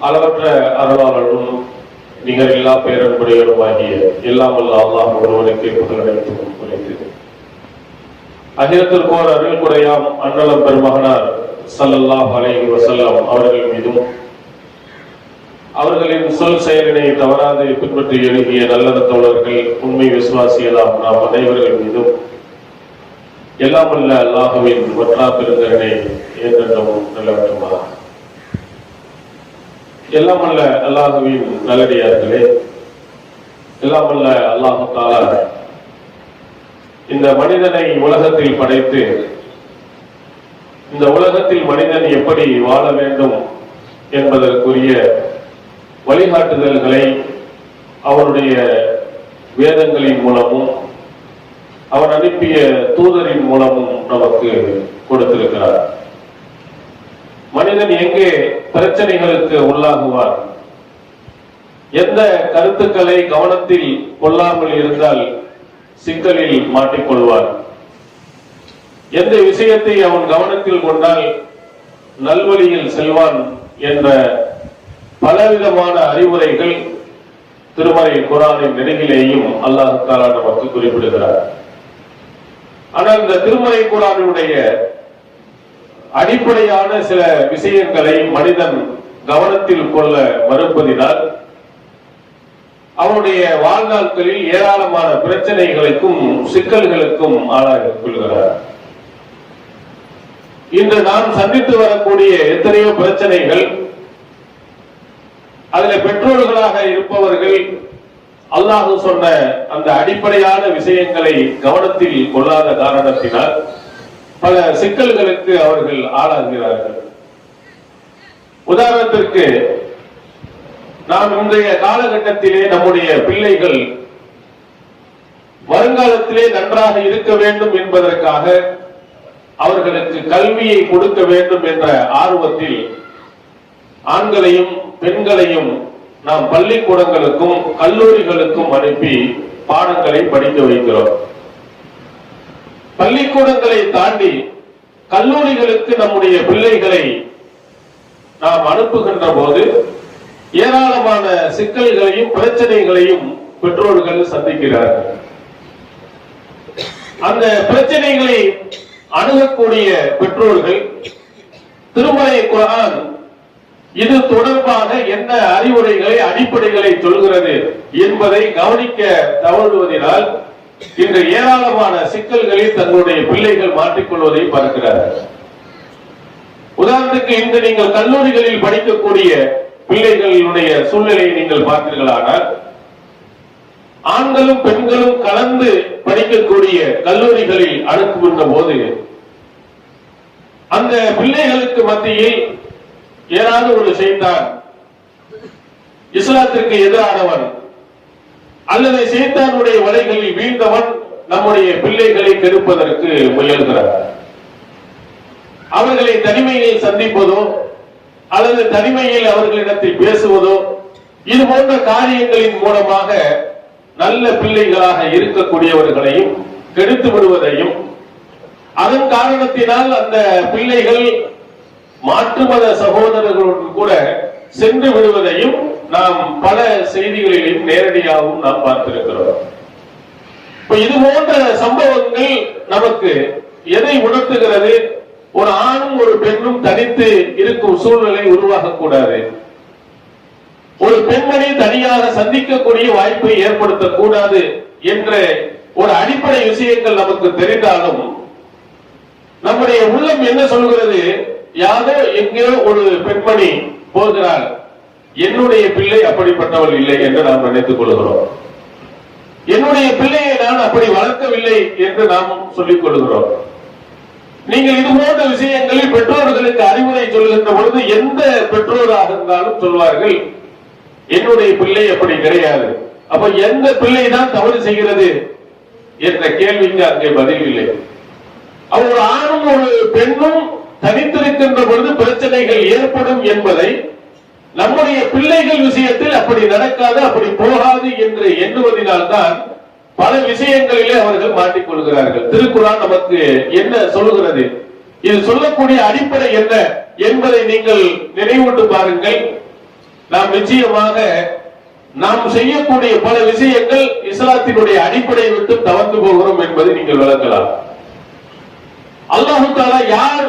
அளவற்ற அருளாளரும் நிகரில்லா பேரன்புடையவருமாகிய எல்லாம் வல்ல அல்லாஹ் ஒருவனுக்கு புகழனைத்தும் குறைந்தது. அகிலத்திற்கோர் அருள் குறையாம் அன்னலம் பெருமகனார் ஸல்லல்லாஹு அலைஹி வஸல்லம் அவர்கள் மீதும் அவர்களின் சொல் செயலினை தவறாது பின்பற்றி எழுதிய நல்ல தோழர்கள் உண்மை விசுவாசியலாம் நாம் அனைவர்கள் மீதும் எல்லாம் வல்ல அல்லாஹுவின் ஒற்றா பெருந்தகனை ஏற்றவும் நல்லவற்றுமா. எல்லாம் வல்ல அல்லாஹுவின் நல்லடியார்களே, எல்லாம் வல்ல அல்லாஹு தஆலா இந்த மனிதனை உலகத்தில் படைத்து இந்த உலகத்தில் மனிதன் எப்படி வாழ வேண்டும் என்பதற்குரிய வழிகாட்டுதல்களை அவருடைய வேதங்களின் மூலமும் அவர் அனுப்பிய தூதரின் மூலமும் நமக்கு கொடுத்திருக்கிறார். மனிதன் எங்கே பிரச்சனைகளுக்கு உள்ளாகுவார், எந்த கருத்துக்களை கவனத்தில் கொள்ளாமல் இருந்தால் சிக்கலில் மாட்டிக்கொள்வார், எந்த விஷயத்தை அவன் கவனத்தில் கொண்டால் நல்வழியில் செல்வான் என்ற பலவிதமான அறிவுரைகள் திருமறை குர்ஆனின் நெடுகிலேயும் அல்லாஹ் தஆலா நமக்கு குறிப்பிடுகிறார். ஆனால் இந்த திருமறை குர்ஆனுடைய அடிப்படையான சில விஷயங்களை மனிதன் கவனத்தில் கொள்ள மறுப்பதினால் அவனுடைய வாழ்நாட்களில் ஏராளமான பிரச்சனைகளுக்கும் சிக்கல்களுக்கும் ஆளாகிக் கொள்கிறார். இன்று நாம் சந்தித்து வரக்கூடிய எத்தனையோ பிரச்சனைகள், அதில் பெற்றோர்களாக இருப்பவர்கள் அல்லாஹ் சொன்ன அந்த அடிப்படையான விஷயங்களை கவனத்தில் கொள்ளாத காரணத்தினால் பல சிக்கல்களுக்கு அவர்கள் ஆளாகிறார்கள். உதாரணத்திற்கு, நாம் இன்றைய காலகட்டத்திலே நம்முடைய பிள்ளைகள் வருங்காலத்திலே நன்றாக இருக்க வேண்டும் என்பதற்காக அவர்களுக்கு கல்வியை கொடுக்க வேண்டும் என்ற ஆர்வத்தில் ஆண்களையும் பெண்களையும் நாம் பள்ளிக்கூடங்களுக்கும் கல்லூரிகளுக்கும் அனுப்பி பாடங்களை படிக்க வைக்கிறோம். பள்ளிக்கூடங்களை தாண்டி கல்லூரிகளுக்கு நம்முடைய பிள்ளைகளை நாம் அனுப்புகின்ற போது ஏராளமான சிக்கல்களையும் பிரச்சனைகளையும் பெற்றோர்கள் சந்திக்கிறார்கள். அந்த பிரச்சனைகளை அணுகக்கூடிய பெற்றோர்கள் திருமறை குர்ஆன் இது தொடர்பாக என்ன அறிவுரைகளை அடிப்படைகளை சொல்கிறது என்பதை கவனிக்க தவறுவதனால் இன்று ஏராளமான சிக்கல்களில் தங்களுடைய பிள்ளைகள் மாற்றிக்கொள்வதை பார்க்கிறார்கள். உதாரணத்துக்கு, இன்று நீங்கள் கல்லூரிகளில் படிக்கக்கூடிய பிள்ளைகளுடைய சூழ்நிலையை நீங்கள் பார்த்தீர்களானால் ஆண்களும் பெண்களும் கலந்து படிக்கக்கூடிய கல்லூரிகளில் அனுப்புகின்ற போது அந்த பிள்ளைகளுக்கு மத்தியில் ஏதாவது ஒரு செய்தான் இஸ்லாத்திற்கு எதிரானவன் அல்லது சைத்தானுடைய வலைகளில் வீழ்ந்தவன் நம்முடைய பிள்ளைகளை கெடுப்பதற்கு முயல்கிறார். அவர்களை தனிமையில் சந்திப்பதோ அல்லது தனிமையில் அவர்களிடத்தில் பேசுவதோ இது போன்ற காரியங்களின் மூலமாக நல்ல பிள்ளைகளாக இருக்கக்கூடியவர்களையும் கெடுத்து விடுவதையும், அதன் காரணத்தினால் அந்த பிள்ளைகள் மாற்று மத சகோதரர்களுடன் கூட சென்று விடுவதையும் நாம் பல செய்திகளிலும் நேரடியாகவும் நாம் பார்த்திருக்கிறோம். இது போன்ற சம்பவங்கள் நமக்கு எதை உணர்த்துகிறது? ஒரு ஆணும் ஒரு பெண்ணும் தனித்து இருக்கும் சூழ்நிலை உருவாகக்கூடாது. ஒரு பெண்மணி தனியாக சந்திக்கக்கூடிய வாய்ப்பை ஏற்படுத்தக்கூடாது என்ற ஒரு அடிப்படை விஷயங்கள் நமக்கு தெரிந்தாலும் நம்முடைய உள்ளம் என்ன சொல்கிறது? யாரோ எங்கேயோ ஒரு பெண்மணி போகிறாள், என்னுடைய பிள்ளை அப்படிப்பட்டவள் இல்லை என்று நாம் நினைத்துக் கொள்கிறோம். என்னுடைய பிள்ளையை நான் அப்படி வளர்க்கவில்லை என்று நாம் சொல்லிக் கொள்கிறோம். நீங்கள் இது போன்ற விஷயங்களில் பெற்றோர்களுக்கு அறிவுரை சொல்கின்ற பொழுது எந்த பெற்றோராக இருந்தாலும் சொல்வார்கள், என்னுடைய பிள்ளை அப்படி கிடையாது. அப்ப எந்த பிள்ளை தான் தவறு செய்கிறது என்ற கேள்விக்கு அங்கே பதில் இல்லை. ஒரு ஆணும் ஒரு பெண்ணும் தனித்திருக்கின்ற பொழுது பிரச்சனைகள் ஏற்படும் என்பதை நம்முடைய பிள்ளைகள் விஷயத்தில் அப்படி நடக்காது, அப்படி போகாது என்று எண்ணுவதனால்தான் பல விஷயங்களிலே அவர்கள் மாட்டிக்கொள்கிறார்கள். திருக்குர்ஆன் நமக்கு என்ன சொல்லுகிறது, இது சொல்லக்கூடிய அடிப்படை என்ன என்பதை நீங்கள் நினைவூட்டு பாருங்கள். நாம் நிச்சயமாக நாம் செய்யக்கூடிய பல விஷயங்கள் இஸ்லாத்தினுடைய அடிப்படையை விட்டு தவறு போகிறோம் என்பதை நீங்கள் விளக்கலாம். அல்லாஹ் தஆலா யார்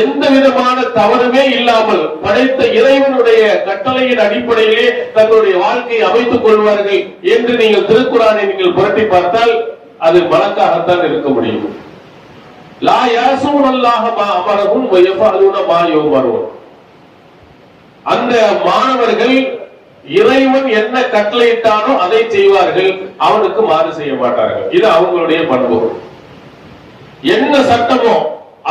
எந்த விதமான தவறுமே இல்லாமல் படைத்த இறைவனுடைய கட்டளையின் அடிப்படையிலே தங்களுடைய வாழ்க்கையை அமைத்துக் கொள்வார்கள் என்று நீங்கள் திருக்குர்ஆனை நீங்கள் புரட்டி பார்த்தால் அது மலக்காகத்தான் இருக்க முடியும். லா யாஸூனல்லாஹ மா அமரஹும் வ யஃபஅலூன மா யுமரூன். அந்த மாணவர்கள் இறைவன் என்ன கட்டளையிட்டானோ அதை செய்வார்கள், அவனுக்கு மாறு செய்ய மாட்டார்கள். இது அவங்களுடைய பண்பு. என்ன சட்டமோ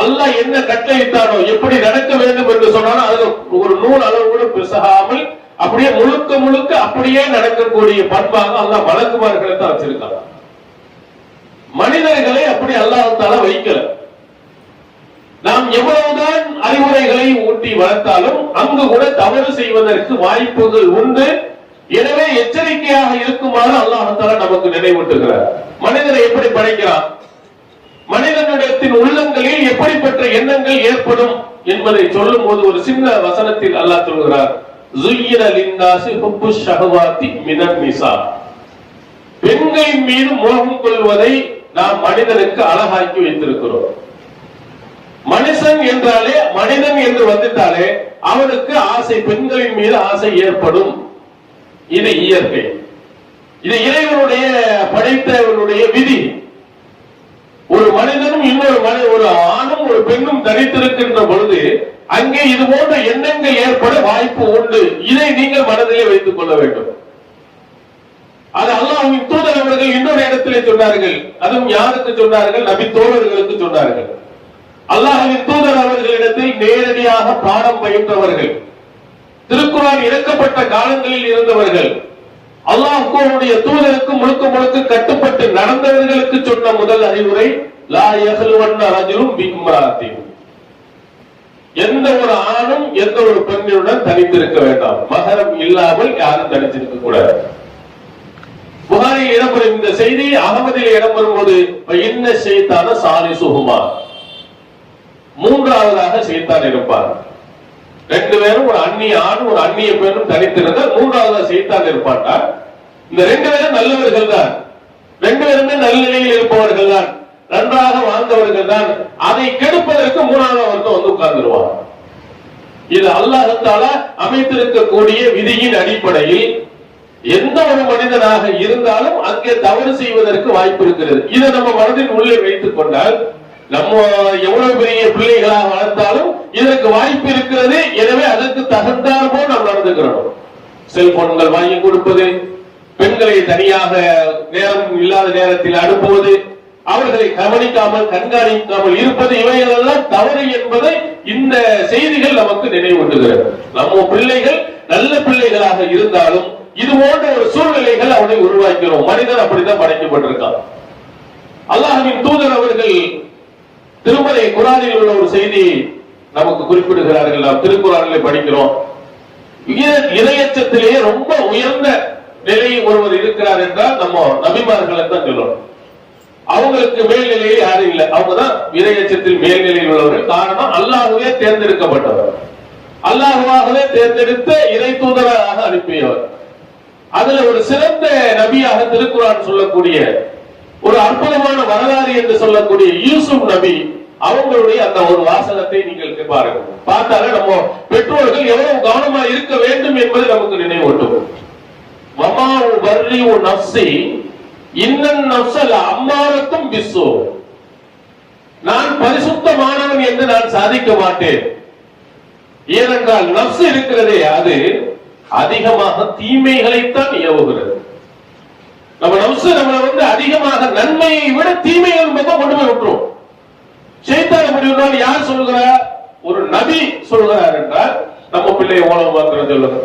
அல்லாஹ் என்ன கட்டளையிட்டானோ எப்படி நடக்க வேண்டும் என்று சொன்னாலும் அதுல ஒரு நூல் அளவு கூட பிசகாமல் அப்படியே முழுக்க முழுக்க அப்படியே நடக்கக்கூடிய பண்பாக அல்லாஹ் மலக்குமார்களை தான் வச்சிருக்காங்க. மனிதர்களை அப்படி அல்லாஹ் தஆலா வைக்கல. நாம் எவ்வளவுதான் அறிவுரைகளை ஊட்டி வளர்த்தாலும் அங்கு கூட தவறு செய்வதற்கு வாய்ப்புகள் உண்டு. எனவே எச்சரிக்கையாக இருக்குமாறு அல்லாஹ் தஆலா நமக்கு நினைவூட்டுகிறார். மனிதனை எப்படி படைக்கிறான், மனிதனிடத்தின் உள்ளங்களில் எப்படிப்பட்ட எண்ணங்கள் ஏற்படும் என்பதை சொல்லும் போது ஒரு சின்ன வசனத்தில் அல்லாஹ் சொல்கிறார், ஸுய்யின லின்னாஸி ஹுப்புஷ் ஷஹவாத்தி மினன் நிஸா. பெண்களின் மீது மோகம் கொள்வதை நாம் மனிதனுக்கு அழகாக்கி வைத்திருக்கிறோம். மனுஷன் என்றாலே, மனிதன் என்று வந்துட்டாலே அவனுக்கு ஆசை, பெண்களின் மீது ஆசை ஏற்படும். இது இயற்கை, இது இறைவனுடைய படைத்தவனுடைய விதி. ஒரு மனிதனும் ஒரு ஆணும் ஒரு பெண்ணும் தனித்திருக்கின்ற பொழுது அங்கே இது போன்ற எண்ணங்கள் ஏற்பட வாய்ப்பு உண்டு. இதை நீங்கள் மனதிலே வைத்துக் கொள்ள வேண்டும். அது அல்லாஹ்வின் தூதர் அவர்கள் இன்னொரு இடத்திலே சொன்னார்கள். அதுவும் யாருக்கு சொன்னார்கள்? நபி தோழர்களுக்கு சொன்னார்கள். அல்லாஹ்வின் தூதர் அவர்களிடத்தில் நேரடியாக பாடம் பயின்றவர்கள், திருக்குர்ஆன் இறக்கப்பட்ட காலங்களில் இருந்தவர்கள், அல்லாஹ்வுடைய தூதருக்கு முழுக்க முழுக்க கட்டுப்பட்டு நடந்தவர்களுக்கு சொன்ன முதல் அறிவுரை, லா யஹ்லுவன்ன ரஜுலுன் பிம்ராத்தின். எந்த ஒரு ஆணும் எந்த ஒரு பெண்ணுடன் தனித்திருக்க வேண்டாம். மஹரம் இல்லாமல் யாரும் தனித்திருக்க கூடாது. புகாரில் இடம்பெறும் இந்த செய்தி அகமதில் இடம்பெறும் போது இன்ன ஷைத்தான சாலிசுஹுமா, மூன்றாவதாக ஷைத்தான் இருப்பார். ரெண்டு பேரும் ஒரு அந்நிய ஆணும் ஒரு அந்நிய பெண்ணும் தனித்திருந்தால் மூன்றாவதாக ஷைத்தான் இருப்பான்டா. இந்த ரெண்டு பேரும் நல்லவர்கள் தான், ரெண்டு பேருமே நல்ல நிலையில் இருப்பவர்கள் தான், நன்றாக வாழ்ந்தவர்கள் தான். அதை கெடுப்பதற்கு மூணாவது ஒருத்தன் வந்து உட்கார்ந்துருவான். இது அல்லாஹ் தஆலா அமைத்திருக்கக்கூடிய விதியின் அடிப்படையில் எந்த ஒரு மனிதனாக இருந்தாலும் அங்கே தவறு செய்வதற்கு வாய்ப்பு இருக்கிறது. இதை நம்ம மனதின் உள்ளே வைத்துக் கொண்டால் நம்ம எவ்வளவு பெரிய பிள்ளைகளாக வளர்த்தாலும் இதற்கு வாய்ப்பு இருக்கிறது. எனவே அதற்கு தகுந்தார் போல் நாம் நடந்துக்கிறோம். செல்போன்கள் வாங்கி கொடுப்பது, பெண்களை தனியாக நேரம் இல்லாத நேரத்தில் அனுப்புவது, அவர்களை கவனிக்காமல் கண்காணிக்காமல் இருப்பது, இவைகளெல்லாம் தவறு என்பதை இந்த செய்திகள் நமக்கு நினைவூட்டுகிறது. நம்ம பிள்ளைகள் நல்ல பிள்ளைகளாக இருந்தாலும் இது போன்ற ஒரு சூழ்நிலைகள் அவனை உருவாக்கிறோம். மனிதன் அப்படித்தான் படைக்கப்பட்டிருக்கான். அல்லாஹ்வின் தூதர் அவர்கள் திருமறை குர்ஆனில் உள்ள ஒரு செய்தி நமக்கு குறிப்பிடுகிறார்கள். நாம் திருக்குர்ஆனிலே படிக்கிறோம், இறையச்சத்திலேயே ரொம்ப உயர்ந்த நிலையில் ஒருவர் இருக்கிறார் என்றால் நம்ம நபிமார்களை தான் சொல்லணும். அவங்களுக்கு மேல்நிலையே யாரும் இல்லை, அவங்கதான் இறையச்சத்தில் மேல்நிலையில் உள்ளவர்கள். காரணம் அல்லாஹ்வே தேர்ந்தெடுக்கப்பட்டவர், அல்லாஹ்வாகவே தேர்ந்தெடுத்த இறை தூதராக அனுப்பியவர். அதுல ஒரு சிறந்த நபியாக திருக்குர்ஆன் சொல்லக்கூடிய ஒரு அற்புதமான வரலாறு என்று சொல்லக்கூடிய யூசுப் நபி அவங்களுடைய அந்த ஒரு வாசகத்தை நீங்கள் பாருங்க. பார்த்தாலே நம்ம பெற்றோர்கள் எவ்வளவு கவனமா இருக்க வேண்டும் என்பது நமக்கு நினைவூட்டும். வமா உபர்ரிஉ நஃப்ஸி இன்னன் நஃப்ஸல அம்மாரத்தும் பிஸ்ஸூ. நான் பரிசுத்தமானவன் என்று நான் சாதிக்க மாட்டேன். ஏனென்றால் நஃப்ஸ் இருக்கிறதே அது அதிகமாக தீமைகளைத்தான் ஏவுகிறது. நம்ம நஃப்ஸ் நம்மளை அதிகமாக நன்மையை விட தீமைகள் மட்டும் கொண்டு போய் விட்டுரும். ஷைத்தான் முடிவுனால் யார் சொல்கிறார்? ஒரு நபி சொல்கிறார் என்றால் நம்ம பிள்ளையை எவ்வளவு மாத்திரம் சொல்லுங்க.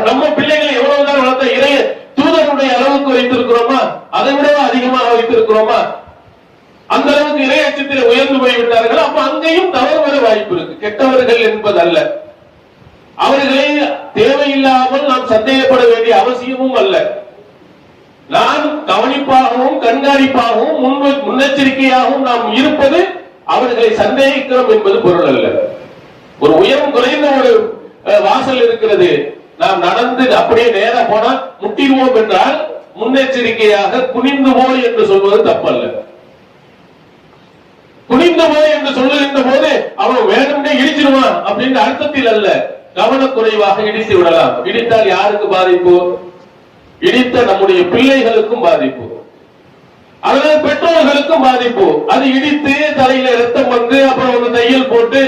நம்ம பிள்ளைகளை எவ்வளவுதான் வளர்த்த இறைய தூதருடைய அளவுக்கு வைத்திருக்கிறோமா? அதை விட அதிகமாக வைத்திருக்கிறோமா? அந்த அளவுக்கு இறையச்சத்தில் உயர்ந்து போய்விட்டார்கள். அப்ப அங்கேயும் தவறு வர வாய்ப்பு இருக்கு. கெட்டவர்கள் என்பதல்ல, அவர்களை தேவையில்லாமல் நாம் சந்தேகப்பட வேண்டிய அவசியமும் அல்ல. நான் கவனிப்பாகவும் கண்காணிப்பாகவும் முன்னெச்சரிக்கையாகவும் நாம் இருப்பது அவர்களை சந்தேகிக்கிறோம் என்பது பொருள் அல்ல. ஒரு உயரம் குறைந்த ஒரு வாசல் இருக்கிறது, நாம் நடந்து அப்படியே நேரா போனால் முட்டிடுவோம் என்றால் முன்னெச்சரிக்கையாக குனிந்து போய் என்று சொல்வது தப்பல்ல. குனிந்து போய் என்று சொல்லுகின்ற போது அவன் வேணும்னே இடிச்சிருவான் அப்படின்ற அர்த்தத்தில் அல்ல, கவனக்குறைவாக இடித்து விடலாம். இடித்தால் யாருக்கு பாதிப்பு? இடித்த நம்முடைய பிள்ளைகளுக்கும் பாதிப்பு, அதனால பெற்றோர்களுக்கும் பாதிப்பு. அது இடித்து தலையில ரத்தம் வந்து அப்புறம் ஒரு தையல் போட்டு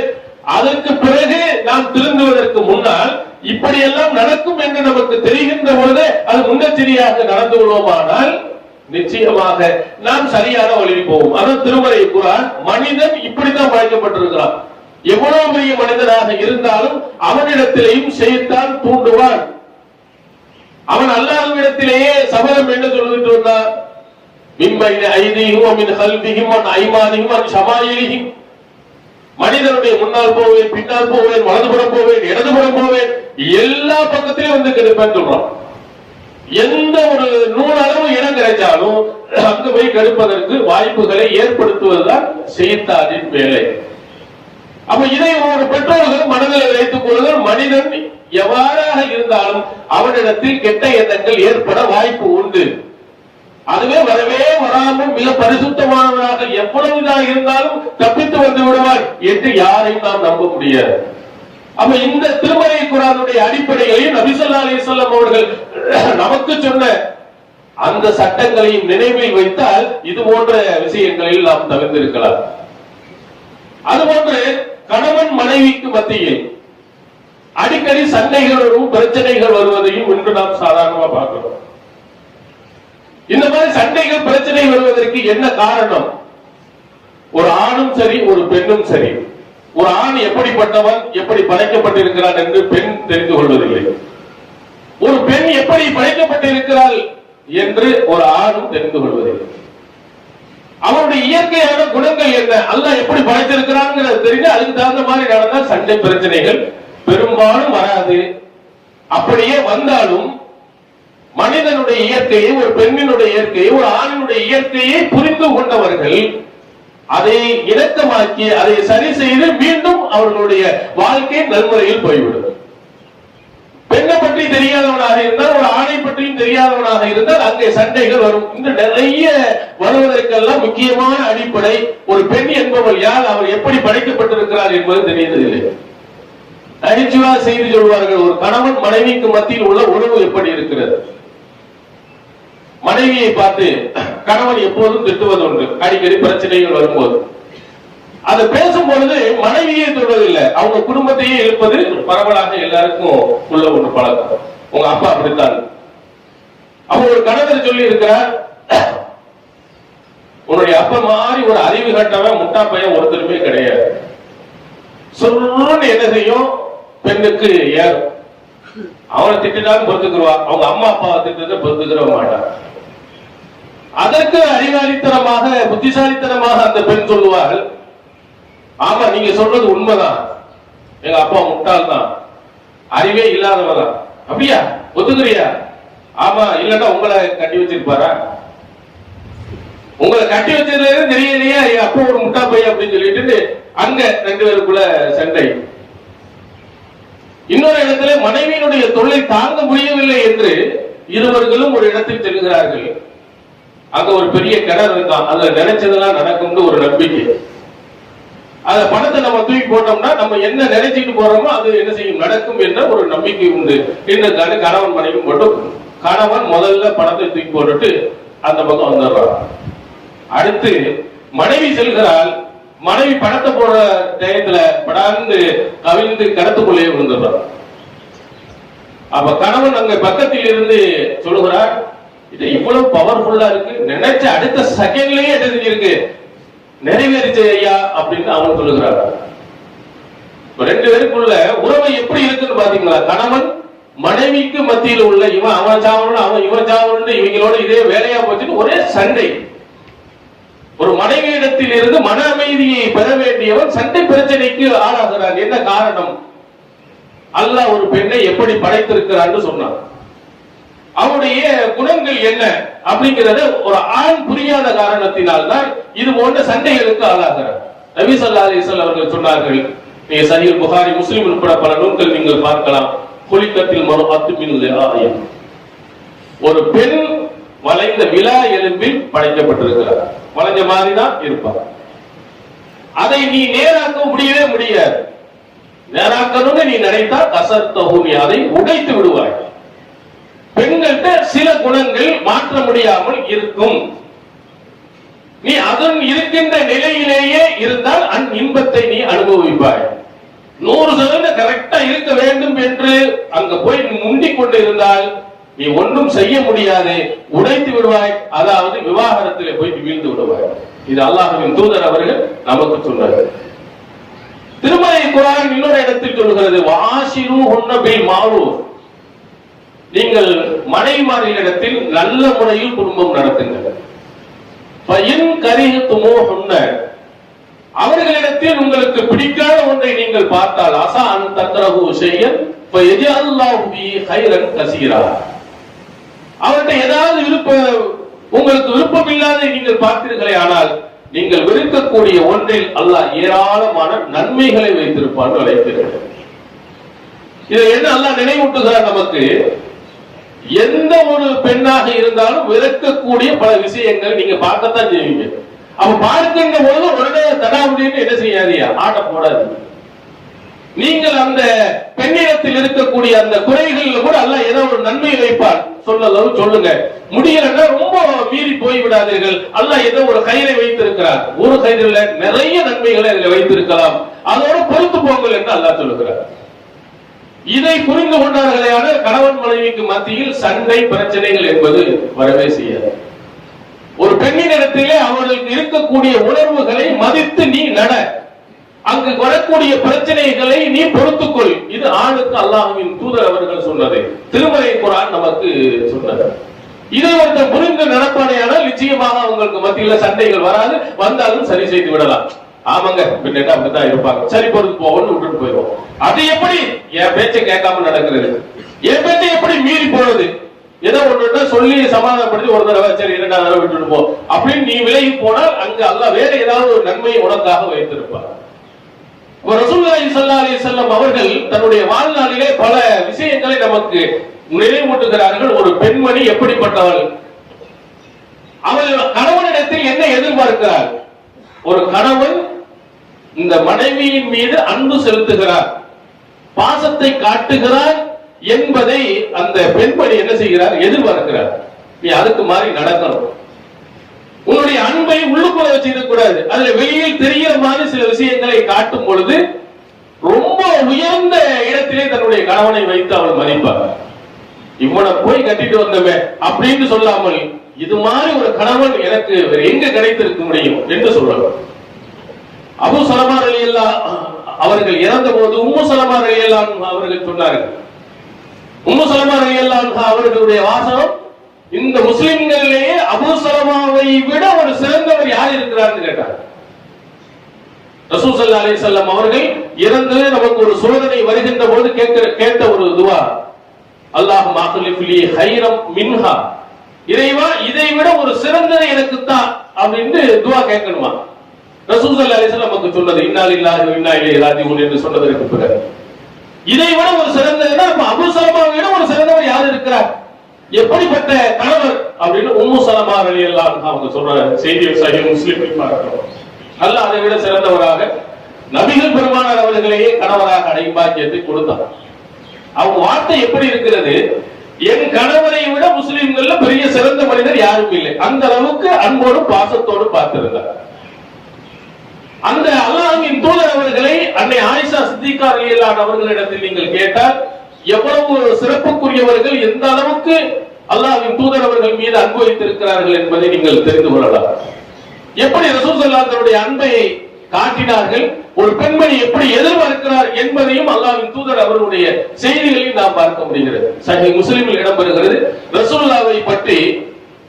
அதற்கு பிறகு நாம் திருந்துவதற்கு முன்னால் இப்படியெல்லாம் நடக்கும் என்று நமக்கு தெரிகின்ற பொழுது அது முன்னெச்சரியாக நடந்து கொள்வோமானால் நிச்சயமாக நாம் சரியான வழியில் போவோம். அதான் திருமறை குர்ஆன் மனிதன் இப்படித்தான் படைக்கப்பட்டிருக்கிறான். எவ்வளவு பெரிய மனிதனாக இருந்தாலும் அவனிடத்திலேயும் ஷைத்தான் தூண்டுவான். அவன் அல்லாஹ்விடத்திலேயே சபதம் என்ன சொல்லிட்டு வந்தான்? மின் பைன ஐதீஹிம் வ மின் கல்பிஹிம் வ ஐமானிஹிம் வ ஷமாயிலிஹிம். மனிதனுடைய முன்னால் போவேன், பின்னால் போவேன், வலதுபுறம் போவேன், இடதுபுறம் போவேன், எல்லா பக்கத்திலும் வந்து கெடுப்பேன்னு சொல்றான். எந்த ஒரு நூலளவு இடம் கிடைச்சாலும் அங்கு போய் கெடுப்பதற்கு வாய்ப்புகளை ஏற்படுத்துவதுதான் ஷைத்தானின் வேலை. அப்ப இதை ஒரு பெற்றோர்கள் மனதில் வைத்துக் கொள்ளுதல், மனிதன் எவ்வாறாக இருந்தாலும் அவனிடத்தில் கெட்ட எண்ணங்கள் ஏற்பட வாய்ப்பு உண்டு. அதுவே வரவே வராமல் மிக பரிசுத்தமானவராக எவ்வளவுதான் இருந்தாலும் தப்பித்து வந்து விடுவார் என்று யாரையும் நாம் நம்ப முடியாது. அப்ப இந்த திருமறை குர்ஆனுடைய அடிப்படைகளையும் நபி ஸல்லல்லாஹு அலைஹி வஸல்லம் அவர்கள் நமக்கு சொன்ன அந்த சட்டங்களையும் நினைவில் வைத்தால் இது போன்ற விஷயங்களில் நாம் தவிர்த்திருக்கலாம். அதுபோன்று கணவன் மனைவிக்கு மத்தியில் அடிக்கடி சண்டைகளும் பிரச்சனைகள் வருவதையும் இன்று நாம் சாதாரணமா பார்க்கிறோம். இந்த மாதிரி சண்டைகள் பிரச்சனை வருவதற்கு என்ன காரணம்? ஒரு ஆணும் சரி ஒரு பெண்ணும் சரி, ஒரு ஆண் எப்படிப்பட்டவன், எப்படி படைக்கப்பட்டிருக்கிறான் என்று பெண் தெரிந்து கொள்வதில்லை. ஒரு பெண் எப்படி படைக்கப்பட்டிருக்கிறாள் என்று ஒரு ஆணும் தெரிந்து கொள்வதில்லை. அவனுடைய இயற்கையான குணங்கள் என்ன, அல்லாஹ் எப்படி படைத்திருக்கிறான் தெரிஞ்சு அதுக்கு தகுந்த மாதிரி நடந்தால் சண்டை பிரச்சனைகள் பெரும்பாலும் வராது. அப்படியே வந்தாலும் மனிதனுடைய இயற்கையை, ஒரு பெண்ணினுடைய இயற்கையை, ஒரு ஆணினுடைய இயற்கையை புரிந்து கொண்டவர்கள் அதை இணக்கமாக்கி அதை சரி செய்து மீண்டும் அவர்களுடைய வாழ்க்கை நல்முறையில் போய்விடும். பெண்ணை பற்றி தெரியாதவனாக இருந்தால், ஒரு ஆணை பற்றியும் தெரியாதவனாக இருந்தால் அங்கே சண்டைகள் வரும். இந்த நிறைய வருவதற்கெல்லாம் முக்கியமான அடிப்படை ஒரு பெண் என்பவள் யார், அவர் எப்படி படைக்கப்பட்டிருக்கிறார் என்பது தெரிந்ததில்லை. நகைச்சுவா செய்து சொல்வார்கள், ஒரு கணவன் மனைவிக்கு மத்தியில் உள்ள உறவு எப்படி இருக்கிறது. மனைவியை பார்த்து கணவன் எப்போதும் திட்டுவது உண்டு, அடிக்கடி பிரச்சனைகள் வரும்போது. அது பேசும் பொழுது மனைவியை சொல்வதில்லை, அவங்க குடும்பத்தையே இருப்பது பரவலாக எல்லாருக்கும் உள்ள ஒரு பழக்கம். உங்க அப்பா அப்படித்தான். அவங்க ஒரு கணவர் சொல்லி இருக்கிறார், உன்னுடைய அப்பா மாதிரி ஒரு அறிவு கட்டவன் முட்டா பையன் ஒருத்தருமே கிடையாது. சொல்லுன்னு என்ன செய்யும், பெண்ணுக்கு ஏறும். அவனை திட்டாலும் பொறுத்துக்குருவா, அவங்க அம்மா அப்பாவை திட்டத்தை பொறுத்துக்கிற மாட்டான். அதற்கு அறிவாளித்தனமாக புத்திசாலித்தனமாக அந்த பெண் சொல்லுவார்கள், ஆமா நீங்க சொல்றது உண்மைதான், எங்க அப்பா முட்டாள் தான், அறிவே இல்லாதவதான். அப்படியா, ஒத்துக்கிறியா? ஆமா, இல்லன்னா உங்களை கட்டி வச்சிருப்பாரா? உங்களை கட்டி வச்சிருந்தது தெரியலையா, என் அப்பா ஒரு முட்டா பையன் அப்படின்னு சொல்லிட்டு அங்க ரெண்டு பேருக்குள்ள சண்டை. இன்னொரு இடத்துல மனைவியினுடைய தொல்லை தாங்க முடியவில்லை என்று இருவர்களும் ஒரு இடத்தில் செல்கிறார்கள். அங்க ஒரு பெரிய கிணறு இருக்கான், அதுல நினைச்சதெல்லாம் நடக்கும்னு ஒரு நம்பிக்கை. அந்த பணத்தை நம்ம தூக்கி போட்டோம்னா நம்ம என்ன நினைச்சிட்டு போறோமோ அது என்ன செய்யும், நடக்கும் என்ற ஒரு நம்பிக்கை உண்டு. இன்னும் கணவன் மனைவி மட்டும், கணவன் முதல்ல பணத்தை தூக்கி போட்டுட்டு அந்த பக்கம் வந்துடுறான். அடுத்து மனைவி செல்கிறாள், மனைவி பணத்தை போடுற டயத்துல படாந்து கவிழ்ந்து கிணத்துக்குள்ளே விழுந்துடுறான். அப்ப கணவன் அங்க பக்கத்தில் இருந்து சொல்லுகிறார், இது இவ்வளவு பவர்ஃபுல்லா இருக்கு, நினைச்ச அடுத்த செகண்ட்லயே தெரிஞ்சிருக்கு, நிறைவேறிச்சு ஐயா அப்படின்னு அவன் சொல்லுகிறார். ரெண்டு பேருக்குள்ள உறவு எப்படி இருக்குன்னு பாத்தீங்களா? கணவன் மனைவிக்கு மத்தியில் உள்ள இவன் அவன் சாவணும், அவன் இவன் சாவணும், இவங்களோட இதே வேலையா போச்சுன்னு ஒரே சண்டை. ஒரு மனைவியிடத்தில் இருந்து மன அமைதியை பெற வேண்டியவன் சண்டை பிரச்சனைக்கு ஆளாகிறான். என்ன காரணம்? அல்லாஹ் ஒரு பெண்ணை எப்படி படைத்திருக்கிறான்னு சொன்னான். அவருடைய குணங்கள் என்ன அப்படிங்கறத ஒரு ஆண் புரியாத காரணத்தினால் தான் இது போன்ற சண்டைகளுக்கு ஆளாகிறார். நபி ஸல்லல்லாஹு அலைஹி வஸல்லம் அவர்கள் சொன்னார்கள், நீங்க சஹீஹ் புகாரி, முஸ்லிம் உட்பட பல நூல்கள் நீங்கள் பார்க்கலாம், குலிக்கத்தில் மர்அத்து மின் லிஆயின். ஒரு பெண் வளைந்த விலா எலும்பில் படைக்கப்பட்டிருக்கிறார். வளைஞ்ச மாதிரி தான் இருப்பார். அதை நீ நேராக்க முடியவே முடியாது. நேராக்கணும்னு நீ நினைத்தா கசர்த்தஹு, நீ அதை உடைத்து விடுவாய். பெண்கள்கிட்ட சில குணங்கள் மாற்ற முடியாமல் இருக்கும். நீ அதன் இருக்கின்ற நிலையிலேயே இருந்தால் அந்த இன்பத்தை நீ அனுபவிப்பாய். 100% கரெக்டா இருக்க வேண்டும் என்று அங்க போய் முந்திக் கொண்டு இருந்தால் நீ ஒன்றும் செய்ய முடியாது, உடைத்து விடுவாய். அதாவது விவாகரத்திலே போய் வீழ்ந்து விடுவாய். இது அல்லாஹ்வின் தூதர் அவர்கள் நமக்கு சொன்னார்கள். திருமலை குர்ஆன் இன்னொரு இடத்தில் சொல்கிறது, வாஷிருஹுன்ன பில் மாரூஃப். நீங்கள் மனைவிமார்களிடத்தில் நல்ல முறையில் குடும்பம் நடத்துங்கள். ஃபஇன் கரிஹ்துமூஹுன்ன, அவர்களிடத்தில் உங்களுக்கு பிடிக்காத ஒன்றை நீங்கள் பார்த்தால், அஸா அன் தக்ரஹு ஷையன் ஃபயஜஅல்லாஹு பிஹி கைரன் கஸீரா, அவர்கிட்ட ஏதாவது உங்களுக்கு விருப்பம் இல்லாத நீங்கள் பார்த்தீர்களே ஆனால் நீங்கள் வெறுக்கக்கூடிய ஒன்றில் அல்லாஹ் ஏராளமான நன்மைகளை வைத்திருப்பான் அழைத்தீர்கள். இதை என்ன அல்லாஹ் நினைவூட்டுகிறார் நமக்கு? எந்த ஒரு பெண்ணாக இருந்தாலும் வெறுக்கக்கூடிய பல விஷயங்கள் நீங்க பார்க்கத்தான் செய்வீங்க. அப்ப பார்க்கின்ற பொழுது உடனே தடாவுடின்னு என்ன செய்யாதீங்க, ஆட்ட போடாது. நீங்கள் அந்த பெண்ணிடத்தில் இருக்கக்கூடிய அந்த குறைகளில் கூட அல்லாஹ் ஏதோ ஒரு நன்மை வைப்பார். சொல்லுங்க, முடியலன்னா ரொம்ப மீறி போய் விடாதீர்கள். அல்லாஹ் ஏதோ ஒரு கயிறை வைத்திருக்கிறார். ஒரு கயிறுல நிறைய நன்மைகளை அதில் வைத்திருக்கலாம், அதோடு பொறுத்து போங்கள் என்று அல்லாஹ் சொல்லுகிறார். இதை புரிந்து கொண்டார்களே கணவன் மனைவிக்கு மத்தியில் சண்டை பிரச்சனைகள் என்பது வரவே செய்யாது. ஒரு பெண்ணினிடத்திலே அவர்களுக்கு இருக்கக்கூடிய உணர்வுகளை மதித்து நீ நட. அங்கு வரக்கூடிய பிரச்சனைகளை நீ பொறுத்துக்கொள். இது ஆணுக்கு அல்லாஹ்வின் தூதர் அவர்கள் சொன்னது, திருமலை குர்ஆன் நமக்கு சொன்னது. இதை ஒருத்தர் புரிந்து நடப்பானையானால் நிச்சயமாக அவங்களுக்கு மத்தியில் சண்டைகள் வராது. வந்தாலும் சரி செய்து விடலாம். ஆமாங்க, பின்னேட்டா அப்படித்தான் இருப்பாங்க, சரி பொறுத்து போவோம்னு விட்டுட்டு போயிடுவோம். அது எப்படி என் பேச்சை கேட்காம நடக்கிறது? என் பேச்சை எப்படி மீறி போறது? ஏதோ ஒன்று சொல்லி சமாதானப்படுத்தி ஒரு தடவை சரி 2வது தடவை விட்டுட்டு போ அப்படின்னு நீ விலகி போனால் அங்கு அல்லாஹ் வேற ஏதாவது ஒரு நன்மையை உனக்காக வைத்திருப்பார். ரசூலுல்லாஹி ஸல்லல்லாஹு அலைஹி வஸல்லம் அவர்கள் தன்னுடைய வாழ்நாளிலே பல விஷயங்களை நமக்கு நினைவூட்டுகிறார்கள். ஒரு பெண்மணி எப்படிப்பட்டவள், அவள் கணவனிடத்தில் என்ன எதிர்பார்க்கிறார்? ஒரு கணவன் இந்த மனைவியின் மீது அன்பு செலுத்துகிறார், பாசத்தை காட்டுகிறார் என்பதை அந்த பெண்மணி என்ன செய்கிறார்? எதிர்பார்க்கிறார். நீ அதுக்கு மாதிரி நடக்கணும். உன்னுடைய அன்பை உள்ளுக்குள்ள வச்சிருக்க கூடாது. அதுல வெளியில் தெரிகிற மாதிரி சில விஷயங்களை காட்டும் பொழுது ரொம்ப உயர்ந்த இடத்திலே தன்னுடைய கணவனை வைத்து அவள் மதிப்பார். இவனை போய் கட்டிட்டு வந்தவன் அப்படின்னு சொல்லாமல், இது மாதிரி ஒரு கணவன் எனக்கு எங்க கிடைத்திருக்க முடியும் என்று சொல்லணும். அபூ ஸலமா ரலியல்லாஹு அவர்கள் இறந்த போது உம்மு ஸலமா ரலியல்லாஹு அவர்கள் சொன்னார்கள். உம்மு ஸலமா ரலியல்லாஹு அவர்களுடைய வாசகம், இந்த முஸ்லிம்களிலேயே அபூ ஸலமாவை விட ஒரு சிறந்தவர் யார் இருக்கிறார்னு கேட்டார். ரசூல் ஸல்லல்லாஹு அலைஹி வஸல்லம் அவர்கள் இறந்து நமக்கு ஒரு சோதனை வருகின்ற போது கேட்ட ஒரு துஆ, அல்லாஹும்ம அக்லிஃப் லீ கைரம் மின்ஹா, இறைவா இதை விட ஒரு சிறந்ததை எனக்கு தான் அப்படின்னு துஆ கேட்கணுமா? ரசூல் ஸல்லல்லாஹு அலைஹி வஸல்லம் நமக்கு சொன்னது இன்னா லில்லாஹி வ இன்னா இலைஹி ராஜிஊன் என்று சொன்னதற்கு பிறகு இதை விட ஒரு சிறந்ததுன்னா அப்ப அபூ ஸலமாவை விட ஒரு சிறந்தவர் யார் இருக்கிறார்? எப்படிப்பட்ட கணவர் அப்படின்னு உம்மு ஸலமா ரலியல்லாஹு அன்ஹா அவங்க சொல்ற செய்தியை சஹீஹ் முஸ்லிமில் பார்க்கிறோம். அல்லாஹ் அதை விட சிறந்தவராக நபிகள் பெருமானார் அவர்களையே கணவராக அடையும் பாக்கியத்தை கொடுத்தார். அவங்க வார்த்தை எப்படி இருக்கிறது? என் கணவரை விட முஸ்லிம்கள்ல பெரிய சிறந்த மனிதர் யாரும் இல்லை. அந்த அளவுக்கு அன்போடு பாசத்தோடு பார்த்திருந்தார். அந்த அல்லாஹ்வின் தூதர் அவர்களை அன்னை ஆயிஷா சித்திகா ரலியல்லாஹு அவர்களிடத்தில் நீங்கள் கேட்டால் எவ்வளவு சிறப்புக்குரியவர்கள், எந்த அளவுக்கு அல்லாஹ்வின் தூதர் அவர்கள் மீது அன்பு வைத்திருக்கிறார்கள் என்பதை நீங்கள் தெரிந்து கொள்ளலாம். எப்படி ரசூல் ஸல்லல்லாஹு அலைஹி அன்பை காட்டினார்கள், ஒரு பெண்மணி எப்படி எதிர்பார்க்கிறார் என்பதையும் அல்லாஹ்வின் தூதர் அவர்களுடைய செய்திகளில் நாம் பார்க்க முடிகிறது. சஹீஹ் முஸ்லிமில் இடம்பெறுகிறது. ரசூலுல்லாஹ்வை பற்றி